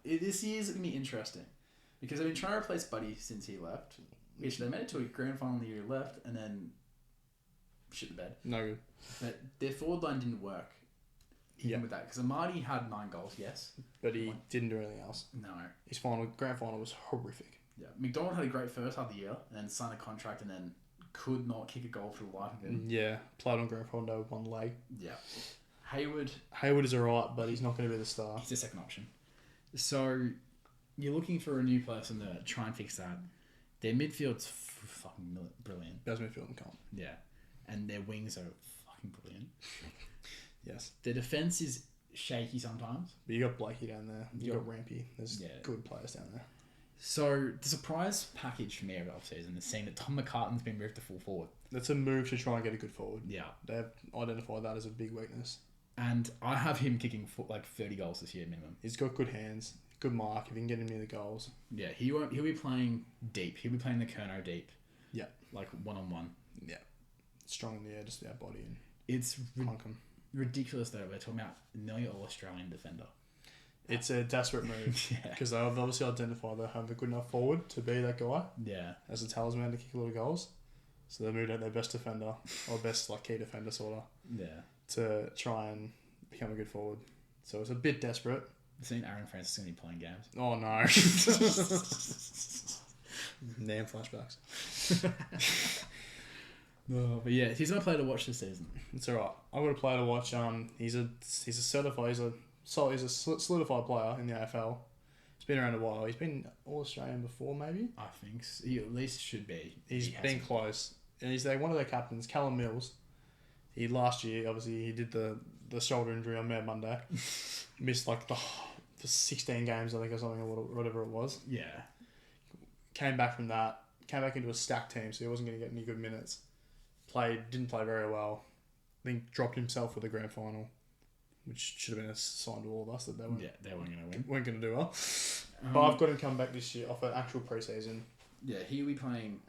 This year's going to be interesting because they've been trying to replace Buddy since he left. Which they made it to a grand final the year he left and then shit the bed. No good. But their forward line didn't work. Even Yeah. with that. Because Amadi had 9 goals, yes. But he didn't do anything else. No. His grand final was horrific. Yeah. McDonald had a great first half of the year and then signed a contract and then could not kick a goal for the life of him. Yeah, played on grand final with one leg. Yeah. Hayward Is alright, but he's not going to be the star. he's a second option. So you're looking for a new person to try and fix that. Their midfield's fucking brilliant. Best midfield in comp. Yeah. And their wings are fucking brilliant. Yes. Their defense is shaky sometimes. But you got Blakey down there. You Yeah. got Rampy. There's good players down there. So the surprise package for me over the offseason is seeing that Tom McCartan's been moved to full forward. That's a move to try and get a good forward. Yeah. They've identified that as a big weakness. And I have him kicking like 30 goals this year minimum. He's got good hands, good mark. If you can get him near the goals. Yeah, he'll be playing deep. He'll be playing the Kerno deep. Yeah. Like one-on-one. Yeah. Strong in the air, just our body and It's punk him. ridiculous though. We're talking about nearly all-Australian defender. It's a desperate move. Yeah. Because they've obviously identified they have a good enough forward to be that guy Yeah. as a talisman to kick a lot of goals. So they moved out their best defender, or best like key defender sort of, Yeah. to try and become a good forward. So it's a bit desperate. I've seen Aaron Francis going to be playing games. Oh no. Damn flashbacks. No, but yeah, he's my player to watch this season. It's alright. I've got a player to watch. He's a solidified player in the AFL. He's been around a while. He's been All Australian before, maybe. I think so. He at least should be. He's He been hasn't. close, and he's one of their captains, Callum Mills. Last year, obviously, he did the shoulder injury on Mad Monday. Missed like the 16 games, I think, or something, or whatever it was. Yeah. Came back from that. Came back into a stacked team, so he wasn't going to get any good minutes. Didn't play very well. I think dropped himself for the grand final, which should have been a sign to all of us that they weren't going to win. Weren't going to do well. But I've got him come back this year off an actual preseason. Yeah, he'll be playing.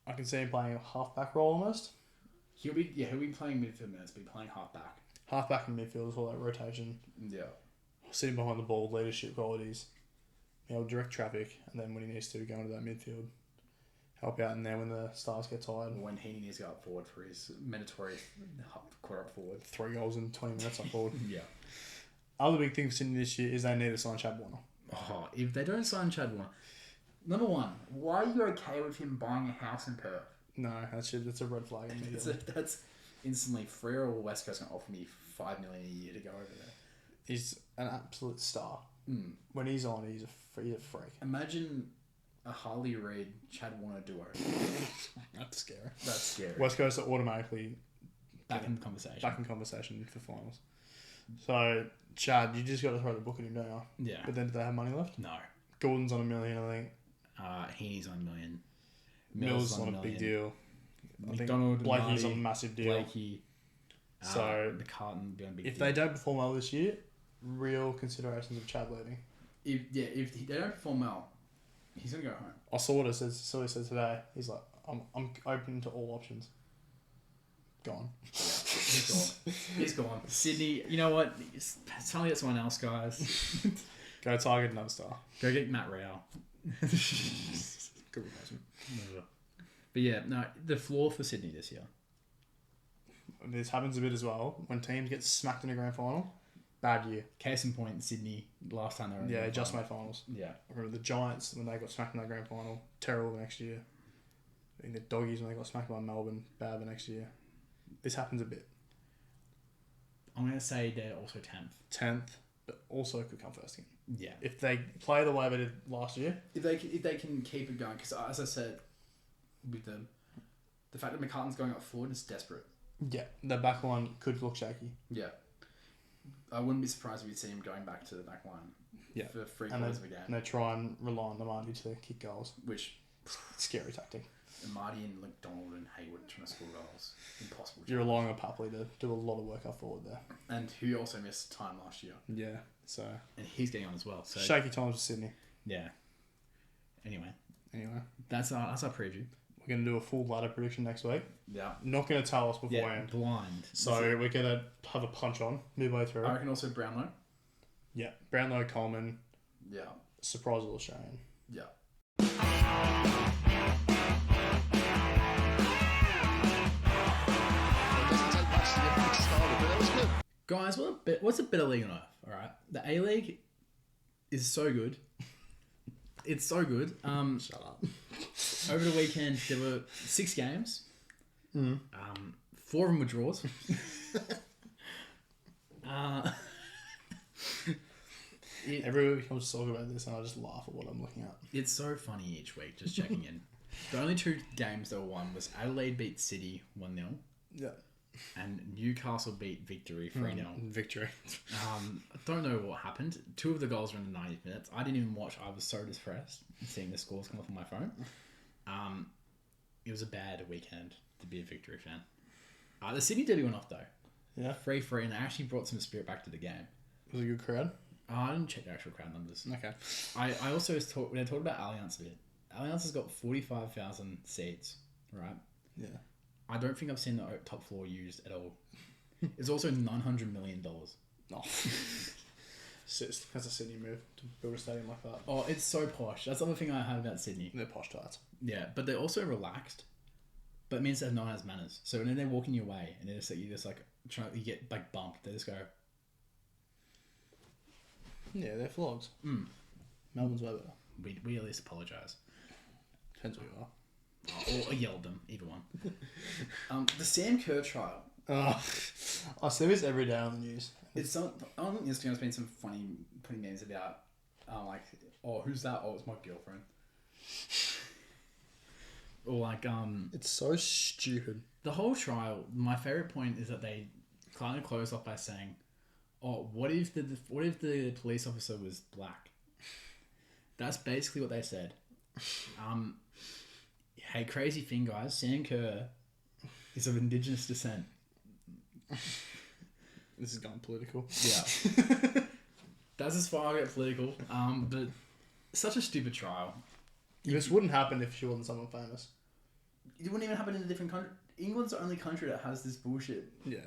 I can see him playing a half-back role almost. He'll be playing midfield minutes, but playing half-back. Half-back and midfield is all that rotation. Yeah. Sitting behind the ball, leadership qualities. Direct traffic, and then when he needs to, go into that midfield. Help out in there when the stars get tired. When he needs to go up forward for his mandatory quarter up forward. 3 goals in 20 minutes up forward. Yeah. Other big thing for Sydney this year is they need to sign Chad Warner. Oh, if they don't sign Chad Warner, number one, why are you okay with him buying a house in Perth? No, that's a red flag immediately. That's instantly Freo or West Coast going to offer me $5 million a year to go over there. He's an absolute star. When he's on, he's a freak. Imagine a Harley Reid Chad Warner duo. That's scary. West West Coast are automatically back in conversation for finals. So Chad, you just got to throw the book at him, don't you? Yeah. But then do they have money left? No. Gordon's on $1 million, I think. Heaney's on $1 million. Mills on a big deal. McDonald, Blakey's on a massive deal. Blakey. So McCartan be on a big if deal. they don't perform well this year, real considerations of Chad leaving. If they don't perform well, he's gonna go home. I saw what it says. So he said today. He's like, I'm open to all options. Gone. He's gone. Sydney, you know what? It's time to get someone else, guys. Go target another star. Go get Matt Rao. Good replacement. But yeah, no, the floor for Sydney this year. This happens a bit as well. When teams get smacked in a grand final, bad year. Case in point, Sydney, last time they were in the just final. made finals. Yeah. I remember the Giants when they got smacked in that grand final. Terrible the next year. I think the Doggies when they got smacked by Melbourne. Bad the next year. This happens a bit. I'm going to say they're also 10th. 10th, but also could come first again. Yeah. If they play the way they did last year. If they can keep it going, because as I said, with the fact that McCartan's going up forward is desperate. Yeah, the back line could look shaky. Yeah. I wouldn't be surprised if you'd see him going back to the back line. Yeah. For 3/4 of the game. And they try and rely on the Marty to kick goals. Which, scary tactic. Marty and McDonald and Hayward trying to score goals. Impossible. You're relying on Papley to do a lot of work up forward there. And who also missed time last year. Yeah, so. And he's getting on as well. So shaky times for Sydney. Yeah. Anyway. That's our preview. We're going to do a full ladder prediction next week. Yeah. Not going to tell us beforehand. Yeah, blind. So we're going to have a punch on midway through. I reckon also Brownlow. Yeah. Brownlow, Coleman. Yeah. Surprise All Australian. Yeah. Guys, what's a better league on earth? All right, the A League is so good. It's so good. Shut up. Over the weekend, there were 6 games. 4 of them were draws. Every week I'm just talking about this and I just laugh at what I'm looking at. It's so funny each week, just checking in. The only 2 games that were won was Adelaide beat City 1-0. Yeah. And Newcastle beat Victory 3-0. Victory. I don't know what happened. 2 of the goals were in the 90th minutes. I didn't even watch. I was so depressed seeing the scores come off on my phone. It was a bad weekend to be a Victory fan. The Sydney derby went off though. Yeah. 3-3, and they actually brought some spirit back to the game. Was it a good crowd? I didn't check the actual crowd numbers. Okay. I also when I talked about Allianz a bit. Allianz has got 45,000 seats, right? Yeah. I don't think I've seen the top floor used at all. It's also $900 million. Oh. That's a Sydney move to build a stadium like that. Oh, it's so posh. That's the other thing I have about Sydney. They're posh tarts. Yeah, but they're also relaxed. But it means that no one has manners. So when they're walking your way and they're just like, you get like bumped, they just go. Yeah, they're flogs. Melbourne's way better. We at least apologise. Depends who you are. Or yell at them, either one. The Sam Kerr trial. I see this every day on the news. It's on Instagram. There's been some funny putting names about, like, oh, who's that? Oh, it's my girlfriend. Or like It's so stupid. the whole trial. My favorite point is that they kind of close off by saying, "Oh, what if the police officer was black?" That's basically what they said. Hey, crazy thing, guys. Sam Kerr is of Indigenous descent. This is going political. Yeah. That's as far as I get political. But such a stupid trial. This wouldn't happen if she wasn't someone famous. It wouldn't even happen in a different country. England's the only country that has this bullshit. Yeah.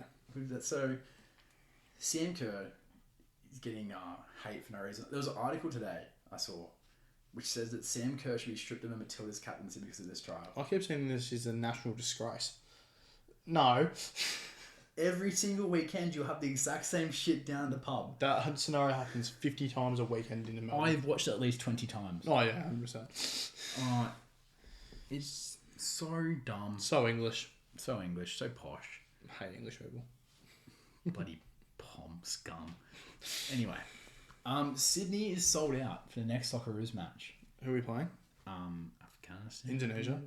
So, Sam Kerr is getting hate for no reason. There was an article today I saw which says that Sam Kerr should be stripped of a Matilda's captaincy because of this trial. I keep saying this is a national disgrace. No. Every single weekend you'll have the exact same shit down at the pub. That scenario happens 50 times a weekend in Melbourne. I've watched it at least 20 times. Oh, yeah, 100%. It's so dumb. So English. So English. So posh. I hate English people. Bloody scum. Anyway. Sydney is sold out for the next Socceroos match. Who are we playing? Afghanistan. Indonesia.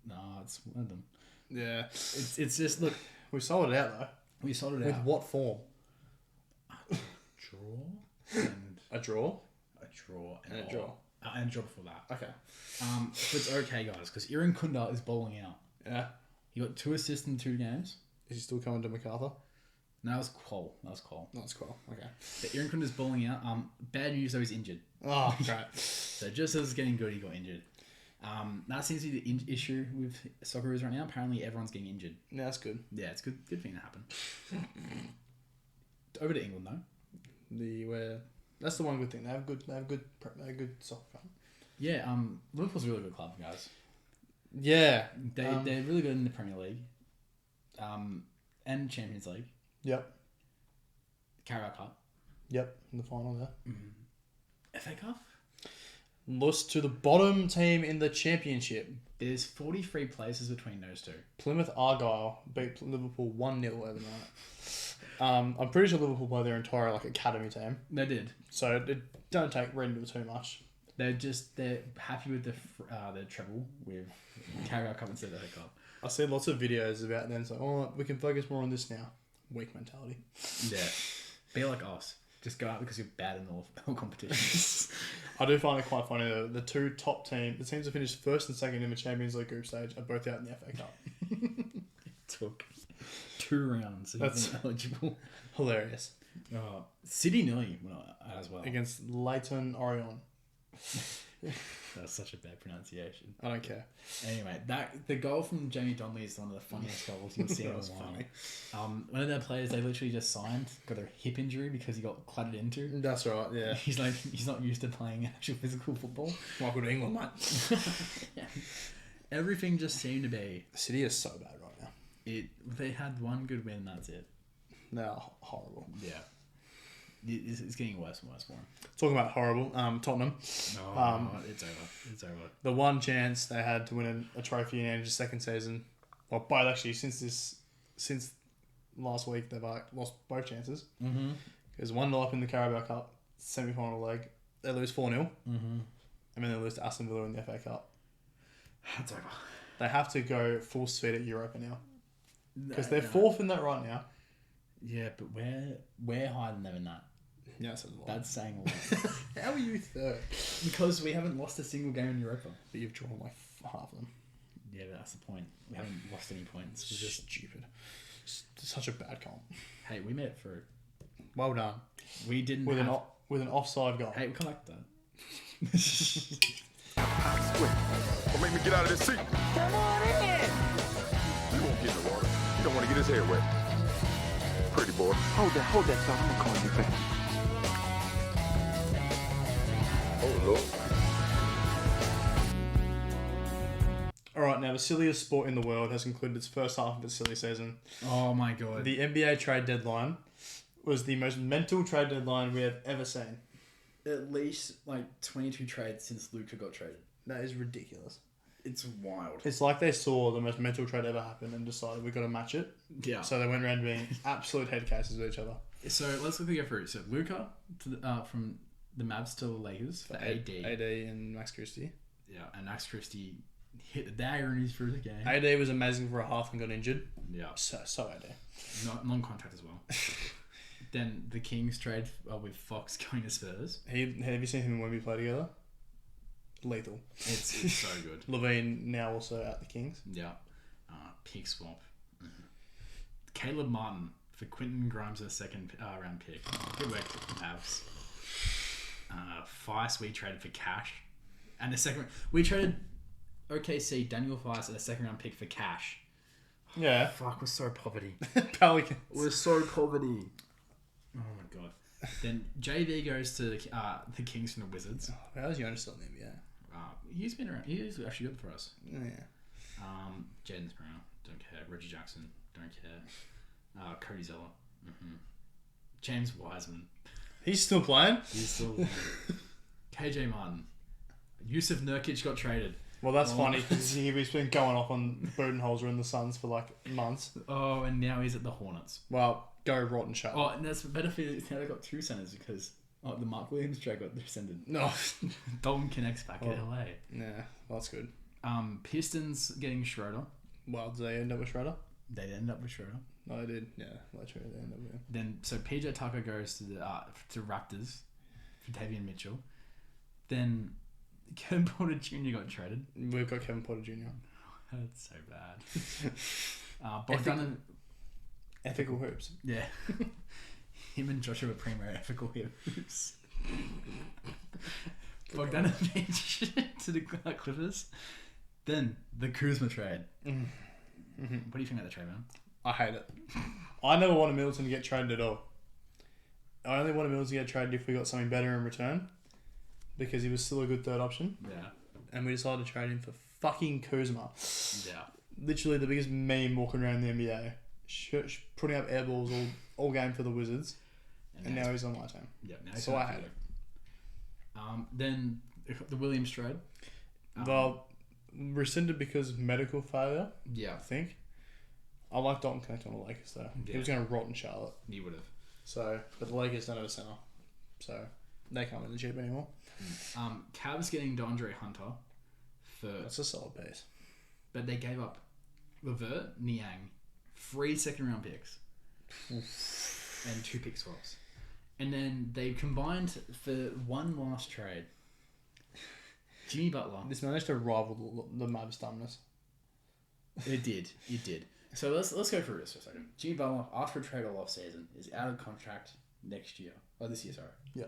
No, it's one of them. Yeah. It's just, look, We sold it out, though. we sold it With out. what form? Draw and A draw? a draw and And a draw. And a draw before that. Okay. But it's okay, guys, because Iran Kunda is bowling out. Yeah. He got 2 assists in 2 games. Is he still coming to MacArthur? No, that was Cole. No, it's cool. Okay. But Iran Kunda's bowling out. Bad news though, he's injured. Oh, great. So just as it's getting good, he got injured. That seems to be the issue with Socceroos right now. Apparently, everyone's getting injured. Yeah, that's good. Yeah, it's good thing to happen. Over to England though. That's the one good thing. They have good soccer club. Yeah, Liverpool's a really good club, guys. Yeah. They're really good in the Premier League, and Champions League, Yep. Carabao Cup, Yep. In the final there. FA Cup. Lost to the bottom team in the championship. There's 43 places between those two. Plymouth Argyle beat Liverpool 1-0 overnight. I'm pretty sure Liverpool play their entire academy team, They did. so it don't take Rendell too much. They're happy with the treble with Carabao Cup instead of FA Cup. I see lots of videos about them. It's like, oh, we can focus more on this now. Weak mentality. Yeah, be like us. Just go out because you're bad in all competitions. I do find it quite funny though. The two top teams, the teams that finished first and second in the Champions League group stage, are both out in the FA Cup. Took 2 rounds. So That's eligible. Hilarious. City nearly went out as well. Against Leighton Orient. That's such a bad pronunciation. I don't care. Anyway, the goal from Jamie Donnelly is one of the funniest goals you'll see in a That was while. One of their players they literally just signed got a hip injury because he got clattered into. That's right, yeah. He's not used to playing actual physical football. Welcome to England, mate. Yeah. Everything just seemed to be City is so bad right now. They had one good win and that's it. They're horrible. Yeah. It's getting worse and worse for them. Talking about horrible, Tottenham. It's over. It's over. The one chance they had to win a trophy in Ange's second season, well, both actually since last week they've lost both chances. Mm-hmm. There's 1-0 up in the Carabao Cup semi-final leg. They lose 4-0, and then they lose to Aston Villa in the FA Cup. It's over. They have to go full speed at Europa now because they're fourth in that right now. Yeah, but we're higher than them in that. Yeah, that's a lot. That's saying a lot. How are you third? Because we haven't lost a single game in Europa. But you've drawn half of them. Yeah, but that's the point. We haven't lost any points. We're just Stupid. It's such a bad comp. Hey, we made it through. Well done. We didn't With an offside goal. Hey, we'll come back to that. Don't make me get out of this seat. Come on in! He won't get in the water. He don't want to get his hair wet. Pretty boy. Hold that thought. I'm gonna call you back. Oh, Lord. Alright, now the silliest sport in the world has concluded its first half of its silly season. Oh my god. The NBA trade deadline was the most mental trade deadline we have ever seen. At least 22 trades since Luka got traded. That is ridiculous. It's wild. It's like they saw the most mental trade ever happen and decided we've got to match it. Yeah. So they went around being absolute head cases with each other. So let's quickly go through it. So Luka from the Mavs to the Lakers for AD. AD and Max Christie. Yeah, and Max Christie hit the dagger in his first game. AD was amazing for a half and got injured. Yeah. So AD. Non-contract as well. Then the Kings trade with Fox going to Spurs. Have you seen him when we play together? Lethal. It's so good. Levine now also at the Kings. Yeah. Pick swap. Mm-hmm. Caleb Martin for Quentin Grimes, a second round pick. Good work, Mavs. Fice we traded for cash. And the second... We traded OKC, Daniel Fice, and a second round pick for cash. Yeah. Fuck, we're so poverty. Pelicans. We're so poverty. Oh my god. Then JV goes to the Kings from the Wizards. Oh, how's Jonas still in the NBA? He's been around. He's actually good for us. Yeah. Jaden Brown, don't care. Reggie Jackson, don't care. Cody Zeller. Mm-hmm. James Wiseman. He's still playing? He's still KJ Martin. Yusuf Nurkic got traded. Well, that's funny because he's been going off on Budenholzer and the Suns for like months. Oh, and now he's at the Hornets. Well, go rotten shut. Oh, and that's better for now they got two centers because the Mark Williams trade got rescinded. No. Dalton connects back in LA. Yeah, well, that's good. Pistons getting Schroeder. Well, did they end up with Schroeder? They end up with Schroeder. No, they did. Yeah, literally they end up with him. Then so PJ Tucker goes to the Raptors for Davion Mitchell. Then Kevin Porter Jr. got traded. We've got Kevin Porter Jr. That's so bad. Bogdan Ethical hoops. Yeah. Him and Joshua Primo ethical hoops. Bogdanovic to the Clippers. Then the Kuzma trade. Mm-hmm. What do you think about the trade, man? I hate it. I never wanted Middleton to get traded at all. I only wanted Middleton to get traded if we got something better in return. Because he was still a good third option. Yeah. And we decided to trade him for fucking Kuzma. Yeah. Literally the biggest meme walking around the NBA. Putting up air balls all game for the Wizards. And now he's on my team. Yeah. So I hate it. Then the Williams trade. Well, rescinded because of medical failure. Yeah. I think. I like Dalton Connect on the Lakers though. Yeah. He was going to rot in Charlotte. He would have. So, but the Lakers don't have a center. So, they can't win the chip anymore. Cavs getting DeAndre Hunter for... That's a solid piece. But they gave up Levert, Niang, 3 second-round picks, and 2 pick swaps. And then they combined for one last trade. Jimmy Butler. This managed to rival the Mavs dumbness. It did. It did. So let's go through this for a second. Jimmy Butler, after a trade all off season, is out of contract next year. Oh, this year, sorry. Yeah.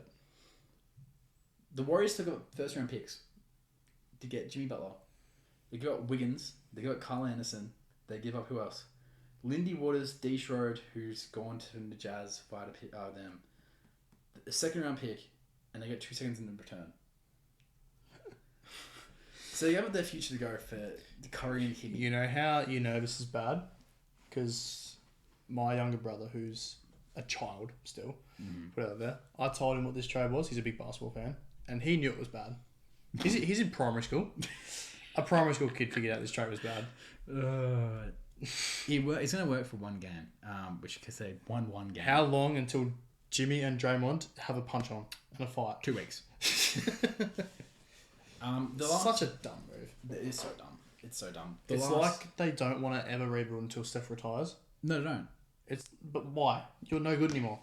The Warriors took up first-round picks to get Jimmy Butler. They got Wiggins. They got Carl Anderson. They give up who else? Lindy Waters, D. Schroed, who's gone to the Jazz via them. A second-round pick, and they get 2 seconds in return. So they gave up their future to go for Curry and Higgins. You know how you know this is bad? Because my younger brother, who's a child still, put it out there, I told him what this trade was. He's a big basketball fan. And he knew it was bad. He's in primary school. A primary school kid figured out this trade was bad. He's going to work for one game, which because they won one game. How long until Jimmy and Draymond have a punch on and a fight? 2 weeks. Such a dumb move. It is so dumb. It's so dumb. It's like they don't want to ever rebuild until Steph retires. No, they don't. But why? You're no good anymore.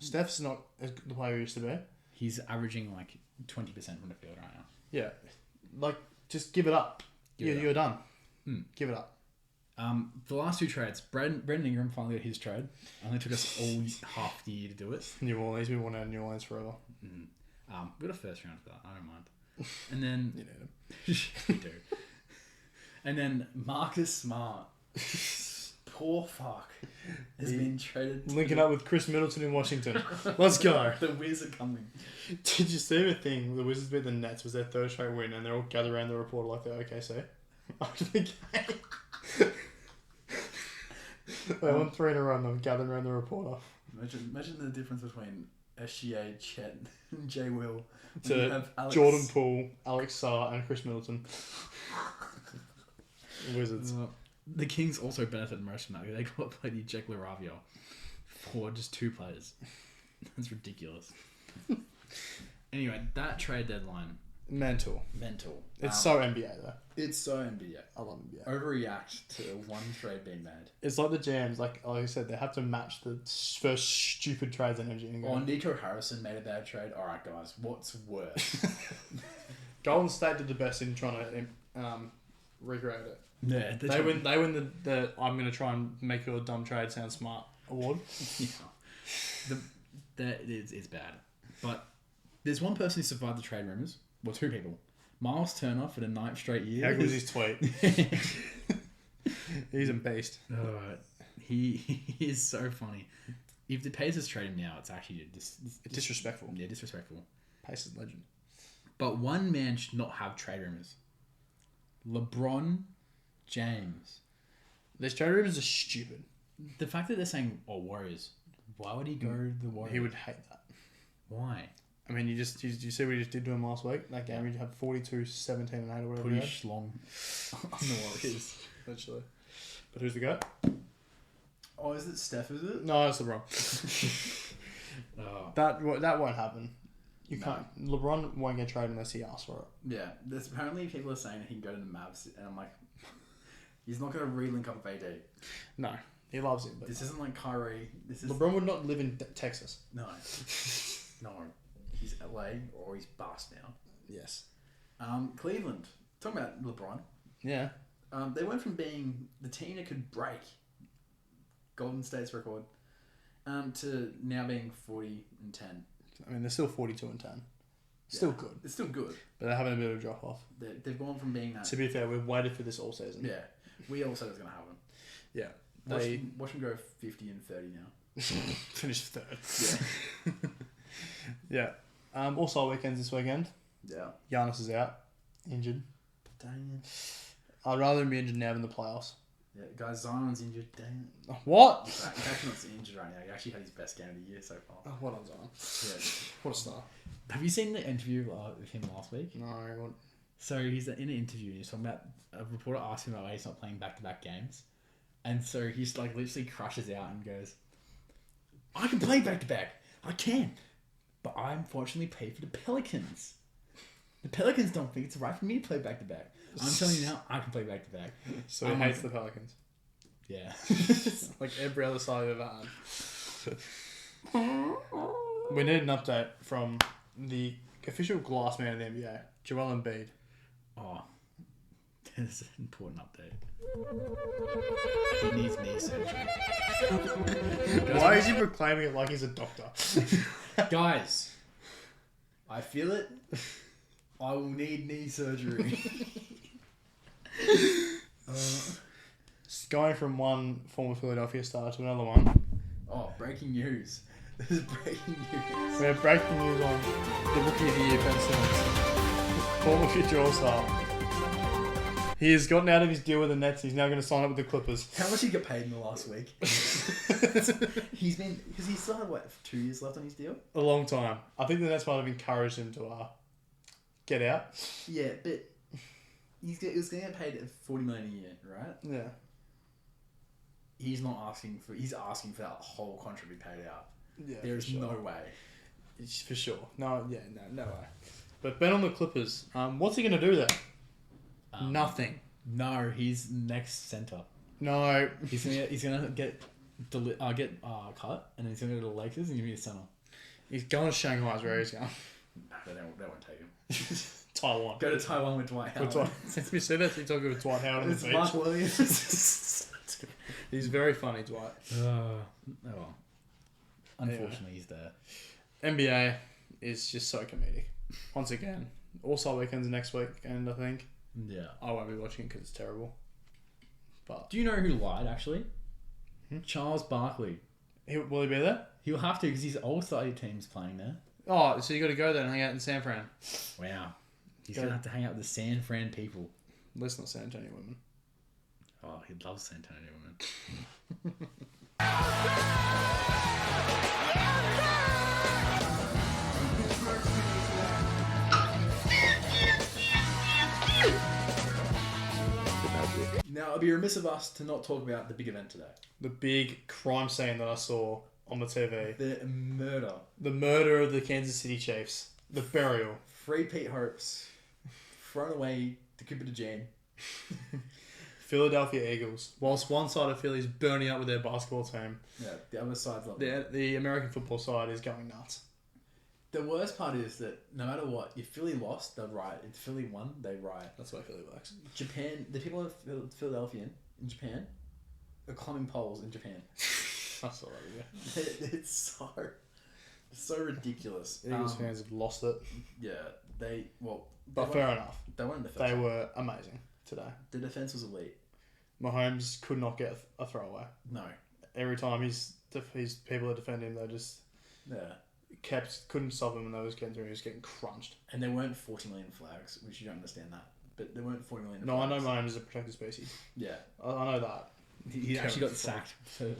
Steph's not the player he used to be. He's averaging like 20% from the field right now. Yeah. Like, just give it up. You're done. Give it up. The last 2 trades, Brandon Ingram finally got his trade. Only took us all half the year to do it. New Orleans, we want out of New Orleans forever. We got a first round for that. I don't mind. And then You need him. you do. And then Marcus Smart, poor fuck, has been traded. Linking up with Chris Middleton in Washington. Let's go. The Wiz are coming. Did you see the thing? The Wizards beat the Nets was their third straight win, and they're all gathered around the reporter like they're OKC. After the game. They won 3 in a row and they're gathered around the reporter. Imagine the difference between SGA, Chet, and J. Will. To Jordan Poole, Alex Sarr, and Chris Middleton. Wizards. The Kings also benefit most from that. They got to play Jack LaRavia for just 2 players. That's ridiculous. Anyway, that trade deadline, Mental. It's so NBA though. It's so NBA. I love NBA. Overreact to one trade being made. It's like the jams. Like I said, they have to match the first stupid trades energy. And Oh, Nico Harrison made a bad trade. All right, guys, what's worse? Golden State did the best in trying to recreate it. Yeah, They win the I'm going to try and make your dumb trade sound smart award. Yeah. It's bad. But there's one person who survived the trade rumors. Well, two people. Miles Turner for the 9th straight year. How good was his tweet? He's a beast. He is so funny. If the Pacers trade him now, it's actually disrespectful. Yeah, disrespectful. Pacers legend. But one man should not have trade rumors. LeBron James. These trade rumors are stupid. The fact that they're saying, Warriors, why would he go to the Warriors? He would hate that. Why? I mean, you see what he just did to him last week? That game, he had 42, 17, and 8 or whatever. Pretty schlong on the Warriors. Literally. But who's the guy? Oh, is it Steph, is it? No, it's LeBron. Oh. That won't happen. You can't. LeBron won't get traded unless he asks for it. Yeah, there's apparently people are saying that he can go to the Mavs, and I'm like, he's not going to re-link up with AD. No, he loves him. But This isn't like Kyrie. This is LeBron would not live in Texas. No. He's LA or he's bust now. Yes. Cleveland. Talking about LeBron. Yeah. They went from being the team that could break Golden State's record to now being 40-10. I mean, they're still 42 and 10. Still good. It's still good. But they're having a bit of a drop off. They've gone from being that. To be fair, we've waited for this all season. Yeah. We all said it was going to happen. Yeah. Watch them go 50 and 30 now. Finish third. Yeah. Yeah. Also, weekends this weekend. Yeah. Giannis is out. Injured. Dang it. I'd rather him be injured now than the playoffs. Yeah, guys, Zion's injured. Dang it. What? He's actually not injured right now. He actually had his best game of the year so far. Oh, what on Zion? Yeah. What a star. Have you seen the interview with him last week? No. So he's in an interview. He's talking about a reporter asked him about why he's not playing back-to-back games, and so he's like literally crushes out and goes, "I can play back-to-back. I can, but I unfortunately play for the Pelicans. The Pelicans don't think it's right for me to play back-to-back. I'm telling you now, I can play back-to-back." So he hates the Pelicans. Yeah. Like every other side I've ever had. We need an update from the official glass man of the NBA, Joel Embiid. Oh, there's an important update. He needs knee surgery. Why is he proclaiming it like he's a doctor? Guys, I feel it. I will need knee surgery. Going from one former Philadelphia star to another one. Oh, breaking news. This is breaking news. We have breaking news on the Rookie of the Year, Ben Simmons. Former future All-Star. He has gotten out of his deal with the Nets. He's now going to sign up with the Clippers. How much did he get paid in the last week? He's been... Because he still had, 2 years left on his deal? A long time. I think the Nets might have encouraged him to get out. Yeah, but... He was going to get paid $40 million a year, right? Yeah. He's not asking for... He's asking for that whole contract to be paid out. Yeah, There's no way. It's for sure. No way. But Ben on the Clippers. What's he going to do there? Nothing. No, he's next center. No. He's gonna get cut, and he's gonna go to the Lakers and give me a center. He's going to Shanghai is where he's going. They won't take him. Taiwan. Go to Taiwan with Dwight Howard. Since we said that, he's talking with Dwight Howard on the It's beach. Mark Williams. He's very funny, Dwight. Oh well. Unfortunately, he's there. NBA is just so comedic. Once again, All-Star Weekend's next week, and I think Yeah. I won't be watching it because it's terrible. But Do you know who lied, actually? Charles Barkley. will he be there? He'll have to because his All-Star team's playing there. Oh, so you got to go there and hang out in San Fran. Wow. He's going to have to hang out with the San Fran people. Let's not San Antonio women. Oh, he loves San Antonio women. Now, it'd be remiss of us to not talk about the big event today. The big crime scene that I saw on the TV. The murder. The murder of the Kansas City Chiefs. The burial. Free Pete Hopes. thrown away to Cooper DeJean. Philadelphia Eagles. Whilst one side of Philly's burning up with their basketball team, Yeah, the other side's like that. the American football side is going nuts. The worst part is that no matter what, if Philly lost, they'll riot. If Philly won, they riot. That's why Philly works. Japan, the people of Philadelphia in Japan are climbing poles in Japan. That's all right, yeah. It's so ridiculous. Eagles fans have lost it. Yeah, But fair enough. They won in the first They half. were amazing today. The defense was elite. Mahomes could not get a throwaway. No. Every time his people are defending him, they just couldn't stop him, and they was getting through. He was getting crunched. And there weren't 40 million flags, which you don't understand that. But there weren't 40 million. No, I flags. know Mahomes is a protected species. Yeah, I know that. he actually got sacked.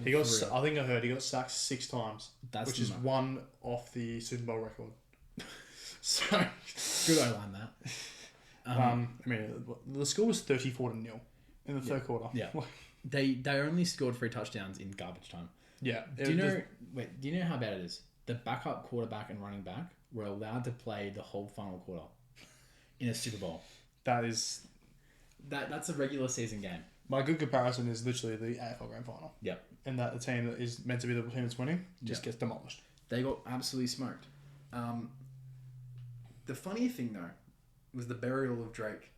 He got. I think I heard he got sacked 6 times, which is one off the Super Bowl record. So good I line that. I mean, the score was 34-0 in the third quarter. Yeah, they only scored 3 touchdowns in garbage time. Yeah. Do you know how bad it is? The backup quarterback and running back were allowed to play the whole final quarter in a Super Bowl. That's a regular season game. my good comparison is literally the AFL Grand Final. Yep. And that the team that is meant to be the team that's winning just gets demolished. They got absolutely smoked. The funny thing though was the burial of Drake.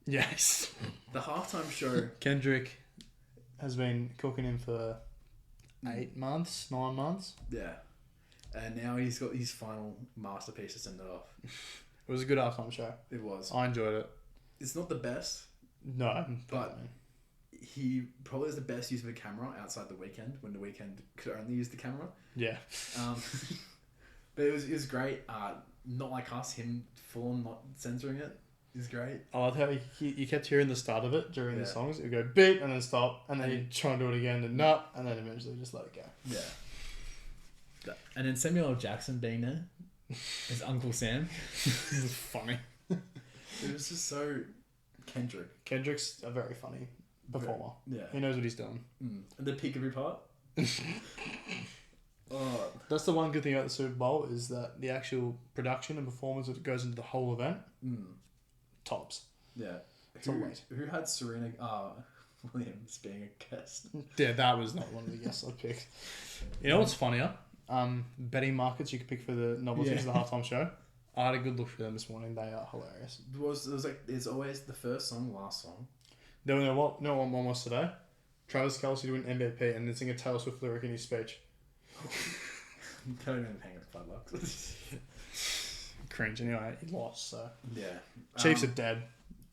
Yes. The halftime show. Kendrick has been cooking him for 9 months. Yeah. And now he's got his final masterpiece to send it off. It was a good halftime show. It was. I enjoyed it. It's not the best, No, but he probably has the best use of a camera outside the weekend, when the weekend could only use the camera. yeah. But it was great. Not like us, him full on not censoring it is great. I like how you kept hearing the start of it during the songs. It would go beep and then stop, and then he'd try and do it again and no, and then eventually just let it go. Yeah. And then Samuel L. Jackson being there as Uncle Sam. It was funny. It was just so Kendrick. Kendrick's a very funny performer. Yeah. He knows what he's doing. And the peekaboo part. That's the one good thing about the Super Bowl is that the actual production and performance that goes into the whole event, tops. Yeah. Who had Serena Williams being a guest? Yeah, that was not one of the guests I picked. You know what's funnier? Betting markets you could pick for the novelties of the halftime show. I had a good look for them this morning. They are hilarious. It was like it's always the first song, last song. You know what one was today? Travis Kelce doing MVP and then sing a Taylor Swift lyric in his speech. Can't even hang it $5. Cringe. Anyway, he lost. So Yeah. Chiefs are dead.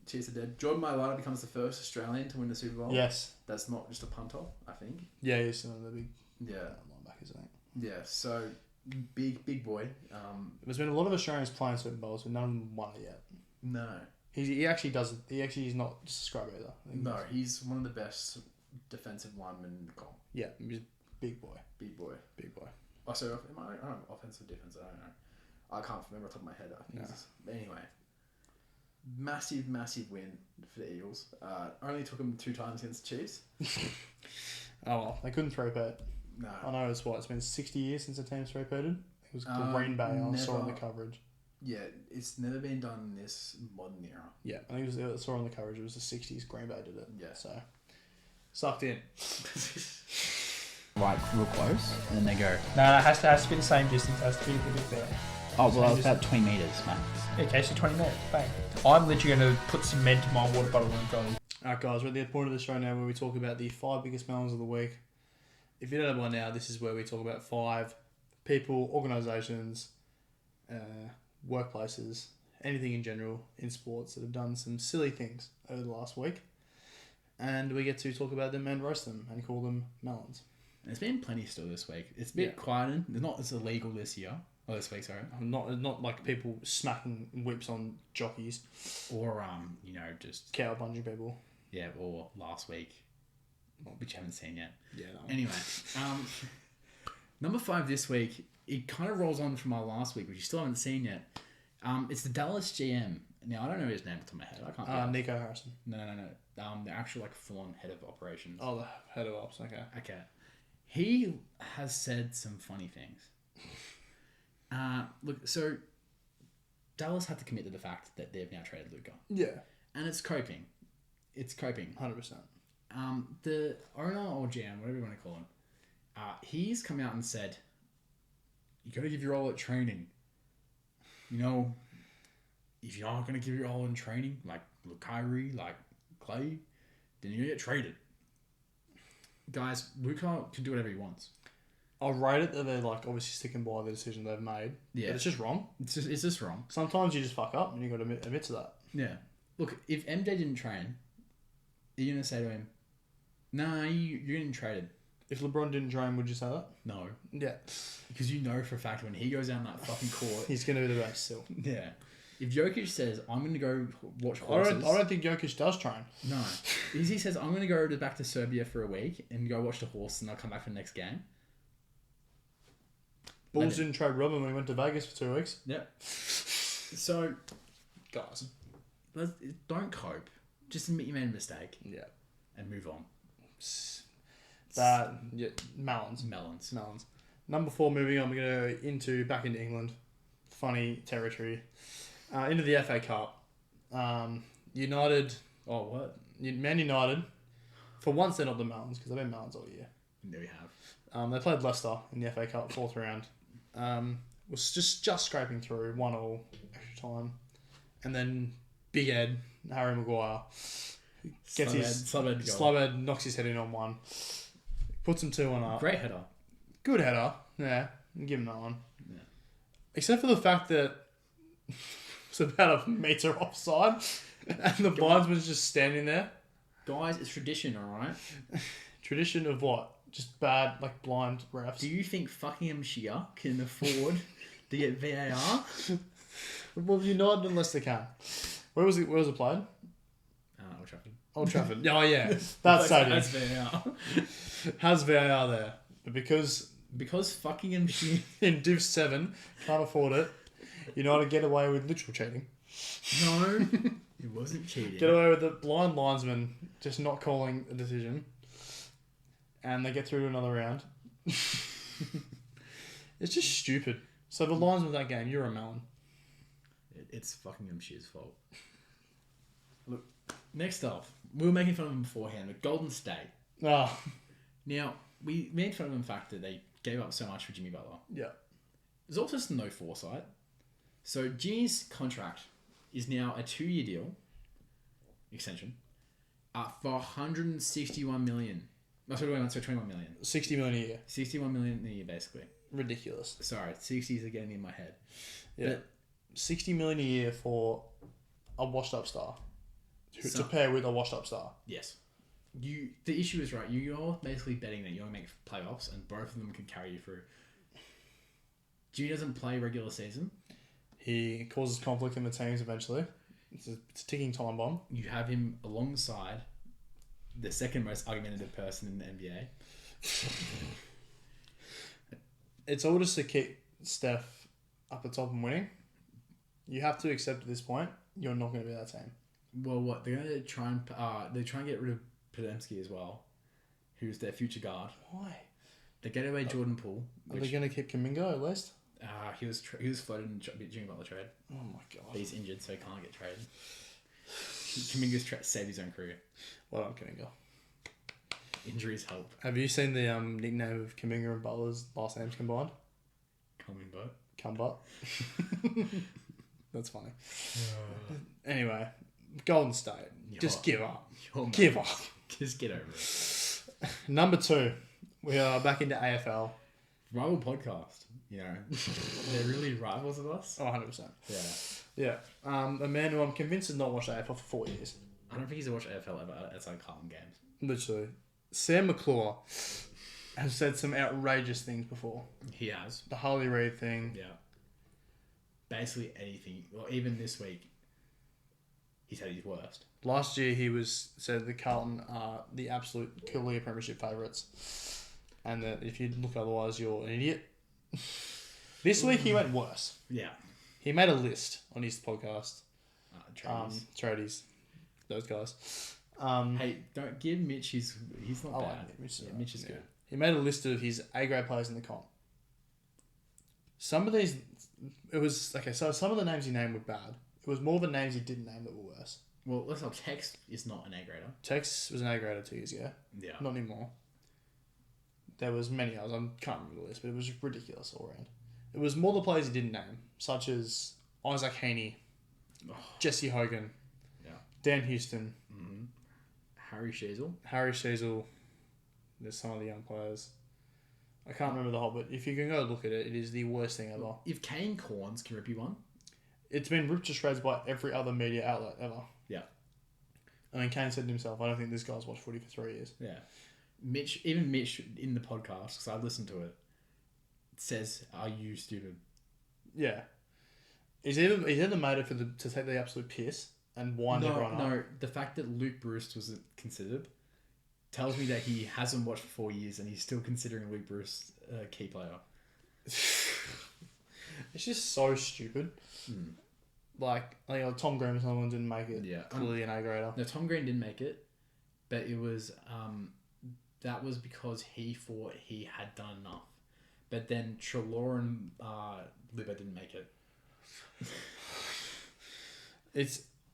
Chiefs are dead. Jordan Mailata becomes the first Australian to win the Super Bowl. Yes. That's not just a punter, I think. Yeah, he's one of the big Yeah. linebackers. I think. Yeah. So big boy. There's been a lot of Australians playing Super Bowls, but none of them won it yet. No. He actually doesn't. He actually is not just a scrub either. I think No, he's one of the best defensive linemen in the comp. Yeah, he's a big boy. Big boy. Big boy. Oh, so I don't know, offensive, defense, I don't know. I can't remember off the top of my head. I think anyway, massive win for the Eagles. Only took them 2 times against the Chiefs. Oh well, they couldn't three-peat. No. I know it's been 60 years since the team's three-peated. It was Green Bay. I saw on the coverage. Yeah, it's never been done in this modern era. Yeah, I think I saw on the coverage. It was the 60s. Green Bay did it. Yeah. So sucked in. Right, real close, and then they go. No, it has to be the same distance. It has to be a bit there. Oh, well, it's about 20 metres, max. Okay, so 20 minutes. Bang. I'm literally going to put cement in my water bottle and go. Alright guys, we're at the point of the show now where we talk about the 5 biggest melons of the week. If you don't know by now, this is where we talk about 5 people, organisations, workplaces, anything in general in sports that have done some silly things over the last week. And we get to talk about them and roast them and call them melons. There's been plenty still this week. It's a bit quieter. It's not as illegal this year. Oh, this week, sorry. Not like people smacking whips on jockeys. Or, just... cow punching people. Yeah, or last week, which I haven't seen yet. Yeah. No. Anyway, number 5 this week, it kind of rolls on from our last week, which you still haven't seen yet. It's the Dallas GM. Now, I don't know his name off the top of my head. I can't. Nico Harrison. No. The actual, full-on head of operations. Oh, the head of ops, okay. Okay. He has said some funny things. Look, so Dallas had to commit to the fact that they've now traded Luka. Yeah. And it's coping. 100%. The owner or GM, whatever you want to call him, he's come out and said, you got to give your all at training. You know, if you're not going to give your all in training, like Kyrie, like Clay, then you're going to get traded. Guys, Luka can do whatever he wants. I'll rate it that they're like obviously sticking by the decision they've made. Yeah. But it's just wrong. It's just wrong. Sometimes you just fuck up and you got to admit to that. Yeah. Look, if MJ didn't train, you're going to say to him, nah, you're getting traded. If LeBron didn't train, would you say that? No. Yeah. Because you know for a fact when he goes down that fucking court... He's going to be the best still. Yeah. If Jokic says, I'm going to go watch horses... I don't think Jokic does train. No. If he says, I'm going to go back to Serbia for a week and go watch the horse and I'll come back for the next game... Bulls didn't trade Robin when he went to Vegas for 2 weeks. Yep. So, guys, don't cope. Just admit you made a mistake. Yeah. And move on. Melons. Number 4, moving on, we're going to go back into England. Funny territory. Into the FA Cup. United. Oh, what? Man United. For once, they're not the Melons, because they've been Melons all year. There we have. They played Leicester in the FA Cup, 4th round. Was just scraping through, 1-1 extra time. And then Big Ed, Harry Maguire, gets Slubhead knocks his head in on one. Puts him 2-1 up. Great header. Good header. Yeah, give him that one. Yeah. Except for the fact that it's about a metre offside and the linesman's just standing there. Guys, it's tradition, alright? Tradition of what? Just bad, like, blind refs. Do you think fucking Shia can afford to get VAR? Well, United and Leicester can. Where was it played? Old Trafford. Old Trafford. Oh, yeah. That stadium. Has VAR. Has VAR there. But because fucking Shia in Div 7 can't afford it, United get away with literal cheating. No, it wasn't cheating. Get away with the blind linesman just not calling a decision. And they get through to another round. It's just stupid. So the linesman of that game, you're a melon. It's fucking Shia's fault. Look, next up, we were making fun of them beforehand, but Golden State. Oh. Now, we made fun of them the fact that they gave up so much for Jimmy Butler. Yeah. There's also just no foresight. So Jimmy's contract is now a 2-year deal, extension, for $161 million. No, sorry, $21 million. 60 million a year. 61 million a year, basically. Ridiculous. Sorry, 60s are getting in my head. Yeah. But 60 million a year for a washed up star. To pair with a washed up star. Yes. The issue is, right, you're basically betting that you're going to make playoffs and both of them can carry you through. Jimmy doesn't play regular season. He causes conflict in the teams eventually. It's a ticking time bomb. You have him alongside the second most argumentative person in the NBA. It's all just to keep Steph up the top and winning. You have to accept at this point, you're not going to be that team. Well, what? They're going to try and get rid of Podemski as well, who's their future guard. Why? They get away Jordan Poole. Are they going to keep Kuminga at least? He was floated in Jimmy Butler trade. Oh my god. But he's injured, so he can't get traded. Kuminga's saved his own career. Well done, Kuminga. Injuries help. Have you seen the nickname of Kuminga and Butler's last names combined? Cumbutt. That's funny. Anyway, Golden State. Just give up. Give up. Just get over it. Number 2. We are back into AFL. Rival podcast. They're really rivals of us. Oh, 100%. Yeah. A man who I'm convinced has not watched AFL for 4 years. I don't think he's watched AFL ever outside Carlton games. Literally. Sam McClure has said some outrageous things before. He has. The Harley Reid thing. Yeah. Basically anything. Well, even this week, he's had his worst. Last year, he said the Carlton are the absolute clear premiership favourites. And that if you look otherwise, you're an idiot. This week, he went worse. Yeah. He made a list on his podcast. Tradies. Those guys. Hey, don't give Mitch he's not bad. Mitch is good. He made a list of his A-grade players in the comp. Some of these It was okay. So some of the names he named were bad. It was more the names he didn't name that were worse. Well, let's not. Tex is not an A grader. Tex was an A grader 2 years ago. Yeah. Not anymore. There was many others. I can't remember the list, but it was ridiculous all around. It was more the players he didn't name, such as Isaac Haney, Jesse Hogan, Dan Houston, Harry Sheasel. There's some of the young players. I can't remember the whole, but if you can go look at it, it is the worst thing ever. If Kane Corns can rip you one. It's been ripped to shreds by every other media outlet ever. Yeah. I mean, Kane said to himself, I don't think this guy's watched footy for 3 years. Yeah. Mitch in the podcast, because I listened to it, says, "Are you stupid?" Yeah. He's either made it to take the absolute piss and wind everyone up. No, the fact that Luke Bruce wasn't considered tells me that he hasn't watched for 4 years and he's still considering Luke Bruce a key player. It's just so stupid. Like Tom Green or someone didn't make it. Yeah. Clearly an A grader. No, Tom Green didn't make it, but it was that was because he thought he had done enough. But then Trelaw and Libba didn't make it.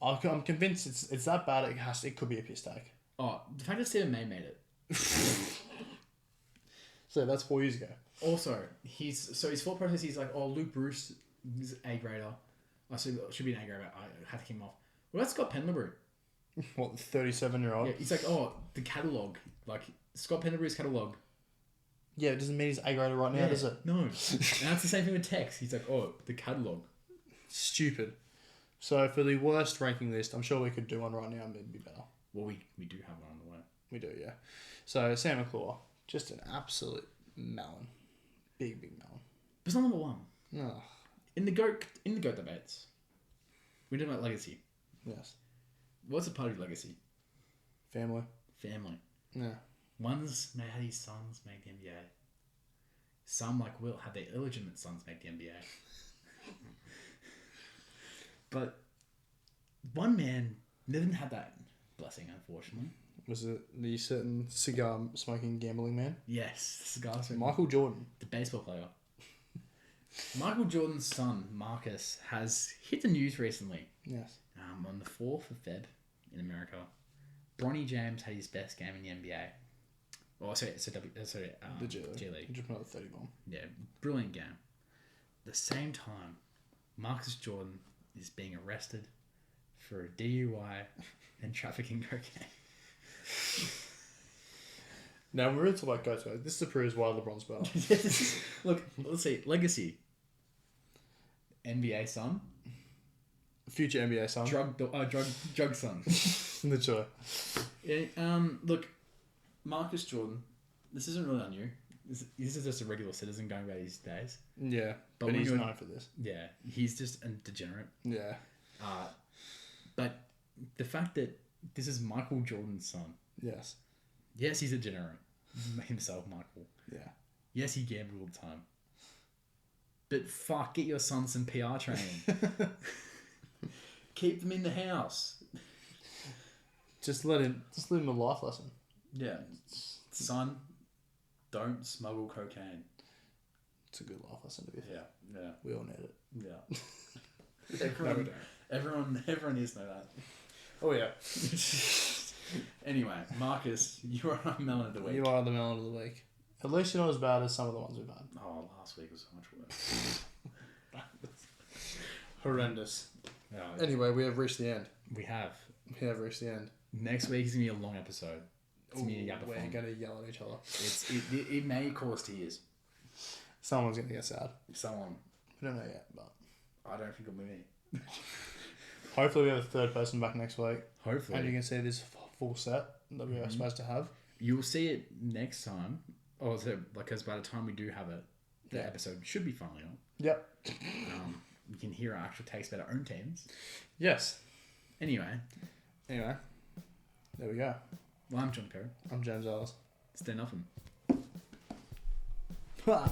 I'm convinced it's that bad. It could be a piss take. Oh, the fact that Stephen May made it. So that's 4 years ago. Also, his thought process. He's like, "Oh, Luke Bruce is A grader. I said should be an A grader. I had to keep him off." Well, that's Scott Pendlebury. What, the 37-year-old? Yeah, he's like, "Oh, the catalogue, like Scott Pendlebury's catalogue." Yeah, it doesn't mean he's A grader right now, does it? No. And that's the same thing with Tex. He's like, "Oh, the catalogue." Stupid. So for the worst ranking list, I'm sure we could do one right now and it'd be better. Well, we do have one on the way. We do, yeah. So Sam McClure, just an absolute melon. Big melon. But it's not number one. No. In the goat debates, we're talking about legacy. Yes. What's a part of legacy? Family. Yeah. One's had his sons make the NBA. Some, like Will, had their illegitimate sons make the NBA. But one man didn't have that blessing, unfortunately. Was it the certain cigar smoking gambling man? Yes, the cigar smoking. Michael Jordan. The baseball player. Michael Jordan's son, Marcus, has hit the news recently. Yes. On the 4th of Feb in America, Bronny James had his best game in the NBA. Oh, sorry, the G League. He just put out a 30 bomb. Yeah, brilliant game. At the same time, Marcus Jordan is being arrested for a DUI and trafficking cocaine. Now, we're going to talk about GOATs. This approves why LeBron's better. Look, let's see. Legacy. NBA son. Future NBA son. Drug son. Literally. Yeah, look, Marcus Jordan, this isn't really on you. This is just a regular citizen going about his days. Yeah, but he's known for this. Yeah, he's just a degenerate. Yeah. But the fact that this is Michael Jordan's son. Yes. Yes, he's a degenerate. Himself, Michael. Yeah. Yes, he gambled all the time. But fuck, get your son some PR training. Keep them in the house. Just let him a life lesson. Yeah. Son, don't smuggle cocaine. It's a good life lesson to be fair. Yeah. We all need it. Yeah. Everyone needs to know that. Oh yeah. Anyway, Marcus, you are our melon of the week. You are the melon of the week. At least you're not as bad as some of the ones we've had. Oh, last week was so much worse. Horrendous. No, Anyway, we have reached the end. we have. We have reached the end. Next week is going to be a long episode. It's going to be a yapper We're fun. going to yell at each other. It may cause tears. Someone's going to get sad. Someone. We don't know yet, but I don't think it'll be me. hopefully we have a third person back next week. Hopefully. And you can see this full set that we are supposed to have. You'll see it next time. Oh, so, because by the time we do have it, the episode should be finally on. Yep. You can hear our actual takes about our own teams. Yes. Anyway, there we go. well, I'm John Perry. I'm James Ellis. Stay Nuffin. Ha!